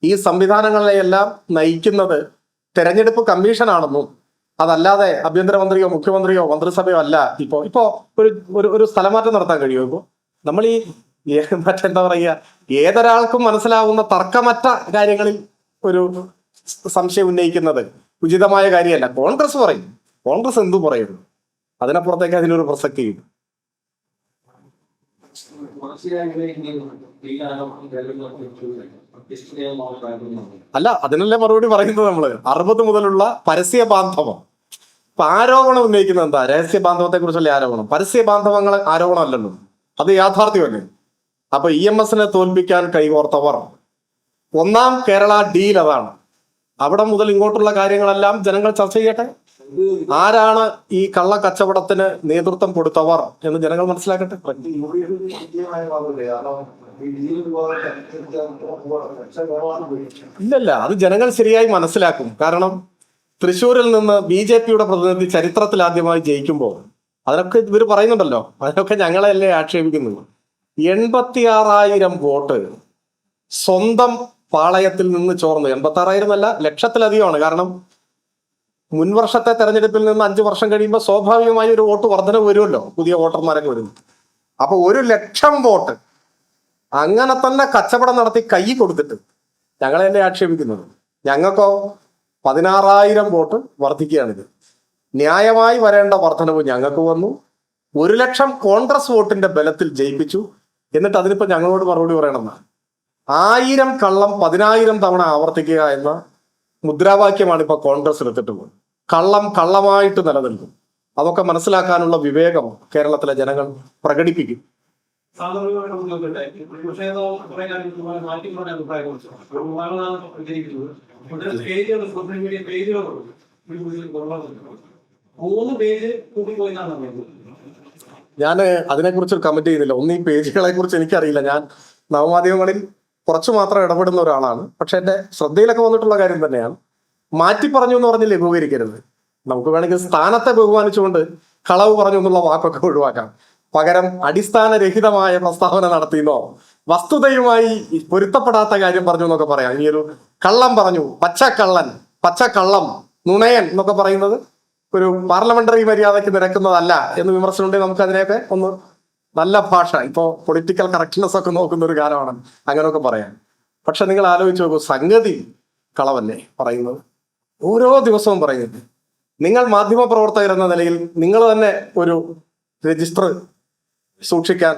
ഈ സംവിധാനങ്ങളെയെല്ലാം നയിക്കുന്നത് തെരഞ്ഞെടുപ്പ് കമ്മീഷനാണെന്നും അതല്ലാതെ ആഭ്യന്തരമന്ത്രിയോ മുഖ്യമന്ത്രിയോ മന്ത്രിസഭയോ അല്ല. ഇപ്പോ ഒരു സ്ഥലമാറ്റം നടത്താൻ കഴിയുമോ? ഇപ്പോ നമ്മൾ ഈ മറ്റെന്താ പറയുക, ഏതൊരാൾക്കും മനസ്സിലാവുന്ന തർക്കമറ്റ കാര്യങ്ങളിൽ ഒരു സംശയം ഉന്നയിക്കുന്നത് ഉചിതമായ കാര്യമല്ല. കോൺഗ്രസ് പറയും, കോൺഗ്രസ് എന്തു പറയുന്നു, അതിനപ്പുറത്തേക്ക് അതിനൊരു പ്രസക്തിയില്ല. അല്ല, അതിനല്ലേ മറുപടി പറയുന്നത് നമ്മള്. 60 മുതലുള്ള പരസ്യ ബാന്ധവം. ഇപ്പൊ ആരോപണം ഉന്നയിക്കുന്നത് എന്താ? രഹസ്യ ബാന്ധവത്തെ കുറിച്ചല്ലേ ആരോപണം. പരസ്യ ബാന്ധവങ്ങൾ ആരോപണമല്ലല്ലോ, അത് യാഥാർത്ഥ്യമല്ലേ. അപ്പൊ EMSനെ തോൽപ്പിക്കാൻ കൈകോർത്തവർ, ഒന്നാം കേരള ഡീൽ അതാണ്. അവിടെ മുതൽ ഇങ്ങോട്ടുള്ള കാര്യങ്ങളെല്ലാം ജനങ്ങൾ ചർച്ച ചെയ്യട്ടെ. ആരാണ് ഈ കള്ള കച്ചവടത്തിന് നേതൃത്വം കൊടുത്തവർ എന്ന് ജനങ്ങൾ മനസ്സിലാക്കട്ടെ. ഇല്ലല്ല, അത് ജനങ്ങൾ ശരിയായി മനസ്സിലാക്കും. കാരണം തൃശ്ശൂരിൽ നിന്ന് BJPയുടെ പ്രതിനിധി ചരിത്രത്തിൽ ആദ്യമായി ജയിക്കുമ്പോൾ അതിനൊക്കെ ഇവർ പറയുന്നുണ്ടല്ലോ, അതിനൊക്കെ ഞങ്ങളെയല്ലേ ആക്ഷേപിക്കുന്നത്. 86,000 വോട്ട് സ്വന്തം പാളയത്തിൽ നിന്ന് ചോർന്നു. 86,000 അല്ല, ലക്ഷത്തിലധികമാണ്. കാരണം മുൻവർഷത്തെ തെരഞ്ഞെടുപ്പിൽ നിന്ന് 5 വർഷം കഴിയുമ്പോൾ സ്വാഭാവികമായി ഒരു വോട്ട് വർധന വരുമല്ലോ, പുതിയ വോട്ടർമാരൊക്കെ വരുന്നു. അപ്പൊ 1,00,000 വോട്ട് അങ്ങനെ തന്നെ കച്ചവടം നടത്തി കൈ കൊടുത്തിട്ട് ഞങ്ങളെന്നെ ആക്ഷേപിക്കുന്നത്. ഞങ്ങൾക്കോ 16,000 വോട്ട് വർദ്ധിക്കുകയാണിത്. ന്യായമായി വരേണ്ട വർധനവ് ഞങ്ങൾക്ക് വന്നു. 1,00,000 കോൺഗ്രസ് വോട്ടിന്റെ ബലത്തിൽ ജയിപ്പിച്ചു. എന്നിട്ട് അതിനിപ്പോ ഞങ്ങളോട് മറുപടി പറയണമെന്നാ. 1000 കള്ളം 10,000 തവണ ആവർത്തിക്കുക എന്ന മുദ്രാവാക്യമാണ് ഇപ്പൊ കോൺഗ്രസ് എടുത്തിട്ടുള്ളത്. കള്ളം കള്ളമായിട്ട് നിലനിൽക്കും. അതൊക്കെ മനസ്സിലാക്കാനുള്ള വിവേകം കേരളത്തിലെ ജനങ്ങൾ പ്രകടിപ്പിക്കും. ഞാൻ അതിനെക്കുറിച്ചൊരു കമന്റ് ചെയ്യുന്നില്ല. ഈ പേജുകളെ കുറിച്ച് എനിക്കറിയില്ല. ഞാൻ നവമാധ്യമങ്ങളിൽ കുറച്ചു മാത്രം ഇടപെടുന്ന ഒരാളാണ്. പക്ഷെ എന്റെ ശ്രദ്ധയിലൊക്കെ വന്നിട്ടുള്ള കാര്യം തന്നെയാണ്. മാറ്റി പറഞ്ഞു എന്ന് പറഞ്ഞ് ലഘൂകരിക്കരുത്. നമുക്ക് വേണമെങ്കിൽ സ്ഥാനത്തെ ബഹുമാനിച്ചുകൊണ്ട് കളവ് പറഞ്ഞു എന്നുള്ള വാക്കൊക്കെ ഒഴിവാക്കാം. പകരം അടിസ്ഥാനരഹിതമായ പ്രസ്താവന നടത്തിയെന്നോ വസ്തുതയുമായി പൊരുത്തപ്പെടാത്ത കാര്യം പറഞ്ഞു എന്നൊക്കെ പറയാം. ഇനിയൊരു കള്ളം പറഞ്ഞു, പച്ചക്കള്ളൻ, പച്ചക്കള്ളം, നുണയൻ എന്നൊക്കെ പറയുന്നത് ഒരു പാർലമെന്ററി മര്യാദയ്ക്ക് നിരക്കുന്നതല്ല എന്ന് വിമർശനമുണ്ടെങ്കിൽ നമുക്ക് അതിനെയൊക്കെ ഒന്ന് നല്ല ഭാഷ, ഇപ്പോൾ പൊളിറ്റിക്കൽ കറക്റ്റ്നെസ് ഒക്കെ നോക്കുന്ന ഒരു കാലമാണ്, അങ്ങനെയൊക്കെ പറയാം. പക്ഷെ നിങ്ങൾ ആലോചിച്ച് നോക്കൂ, സംഗതി കളവല്ലേ പറയുന്നത്, ഓരോ ദിവസവും പറയുന്നത്. നിങ്ങൾ മാധ്യമ പ്രവർത്തകർ എന്ന നിലയിൽ നിങ്ങൾ തന്നെ ഒരു രജിസ്റ്റർ സൂക്ഷിക്കാൻ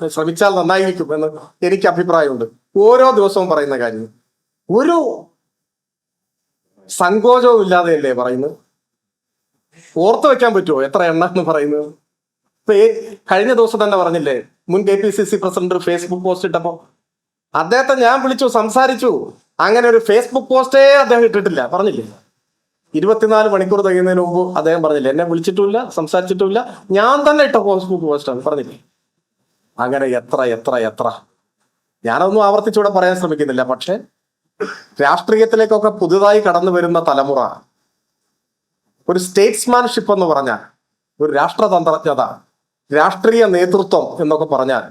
ശ്രമിച്ചാൽ നന്നായിരിക്കും എന്ന് എനിക്ക് അഭിപ്രായമുണ്ട്. ഓരോ ദിവസവും പറയുന്ന കാര്യം ഒരു സങ്കോചവും ഇല്ലാതെയല്ലേ പറയുന്നത്. ഓർത്തു വെക്കാൻ പറ്റുമോ എത്ര എണ്ണ എന്ന് പറയുന്നത്? ഇപ്പൊ കഴിഞ്ഞ ദിവസം തന്നെ പറഞ്ഞില്ലേ, മുൻ KPCC പ്രസിഡന്റ് ഒരു ഫേസ്ബുക്ക് പോസ്റ്റ് ഇട്ടപ്പോ അദ്ദേഹത്തെ ഞാൻ വിളിച്ചു സംസാരിച്ചു. അങ്ങനെ ഒരു ഫേസ്ബുക്ക് പോസ്റ്റേ അദ്ദേഹം ഇട്ടിട്ടില്ല, പറഞ്ഞില്ലേ? 24 മണിക്കൂർ തികയുന്നതിന് മുമ്പ് അദ്ദേഹം പറഞ്ഞില്ലേ, എന്നെ വിളിച്ചിട്ടുമില്ല, സംസാരിച്ചിട്ടുമില്ല, ഞാൻ തന്നെ ഇട്ട ഫേസ്ബുക്ക് പോസ്റ്റാണ്, പറഞ്ഞില്ലേ? അങ്ങനെ എത്ര എത്ര എത്ര ഞാനൊന്നും ആവർത്തിച്ചൂടെ പറയാൻ ശ്രമിക്കുന്നില്ല. പക്ഷെ രാഷ്ട്രീയത്തിലേക്കൊക്കെ പുതുതായി കടന്നു വരുന്ന തലമുറ ഒരു സ്റ്റേറ്റ്സ്മാൻഷിപ്പ് എന്ന് പറഞ്ഞാൽ, ഒരു രാഷ്ട്രതന്ത്രജ്ഞത, രാഷ്ട്രീയ നേതൃത്വം എന്നൊക്കെ പറഞ്ഞാൽ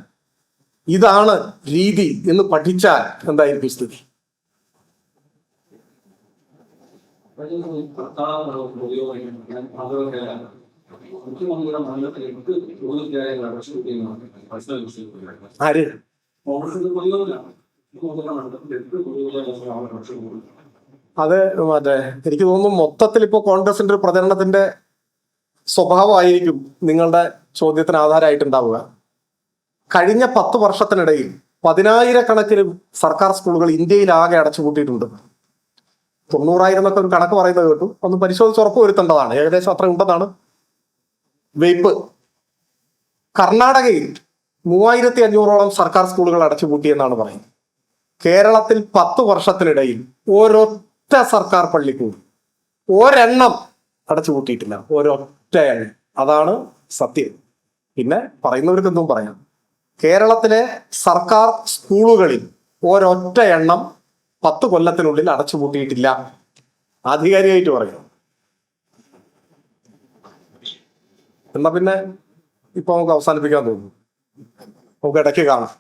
ഇതാണ് രീതി എന്ന് പഠിച്ചാൽ എന്തായിരിക്കും സ്ഥിതി? ആര്? അത് മറ്റേ എനിക്ക് തോന്നുന്നു മൊത്തത്തിൽ ഇപ്പോ കോൺഗ്രസിന്റെ ഒരു പ്രചരണത്തിന്റെ സ്വഭാവമായിരിക്കും നിങ്ങളുടെ ചോദ്യത്തിന് ആധാരമായിട്ടുണ്ടാവുക. കഴിഞ്ഞ 10 വർഷത്തിനിടയിൽ 10,000-കണക്കിന് സർക്കാർ സ്കൂളുകൾ ഇന്ത്യയിലാകെ അടച്ചുപൂട്ടിയിട്ടുണ്ട്. 90,000 എന്നൊക്കെ ഒരു കണക്ക് പറയുന്നത് കേട്ടു, ഒന്ന് പരിശോധിച്ച് ഉറപ്പ് വരുത്തേണ്ടതാണ്. ഏകദേശം അത്ര ഉണ്ടെന്നാണ് വെയ്പ്പ്. കർണാടകയിൽ 3,500-ഓളം സർക്കാർ സ്കൂളുകൾ അടച്ചുപൂട്ടിയെന്നാണ് പറയുന്നത്. കേരളത്തിൽ 10 വർഷത്തിനിടയിൽ ഒരൊറ്റ സർക്കാർ പള്ളിക്കൂടി ഒരെണ്ണം അടച്ചുപൂട്ടിയിട്ടില്ല, ഒരൊറ്റ എണ്ണം. അതാണ് സത്യം. പിന്നെ പറയുന്നവർക്ക് എന്തും പറയാം. കേരളത്തിലെ സർക്കാർ സ്കൂളുകളിൽ ഒരൊറ്റ എണ്ണം 10 കൊല്ലത്തിനുള്ളിൽ അടച്ചുപൂട്ടിയിട്ടില്ല, ആധികാരികമായിട്ട് പറയും. എന്നാ പിന്നെ ഇപ്പൊ നമുക്ക് അവസാനിപ്പിക്കാൻ തോന്നുന്നു. നമുക്ക് ഇടയ്ക്ക് കാണാം.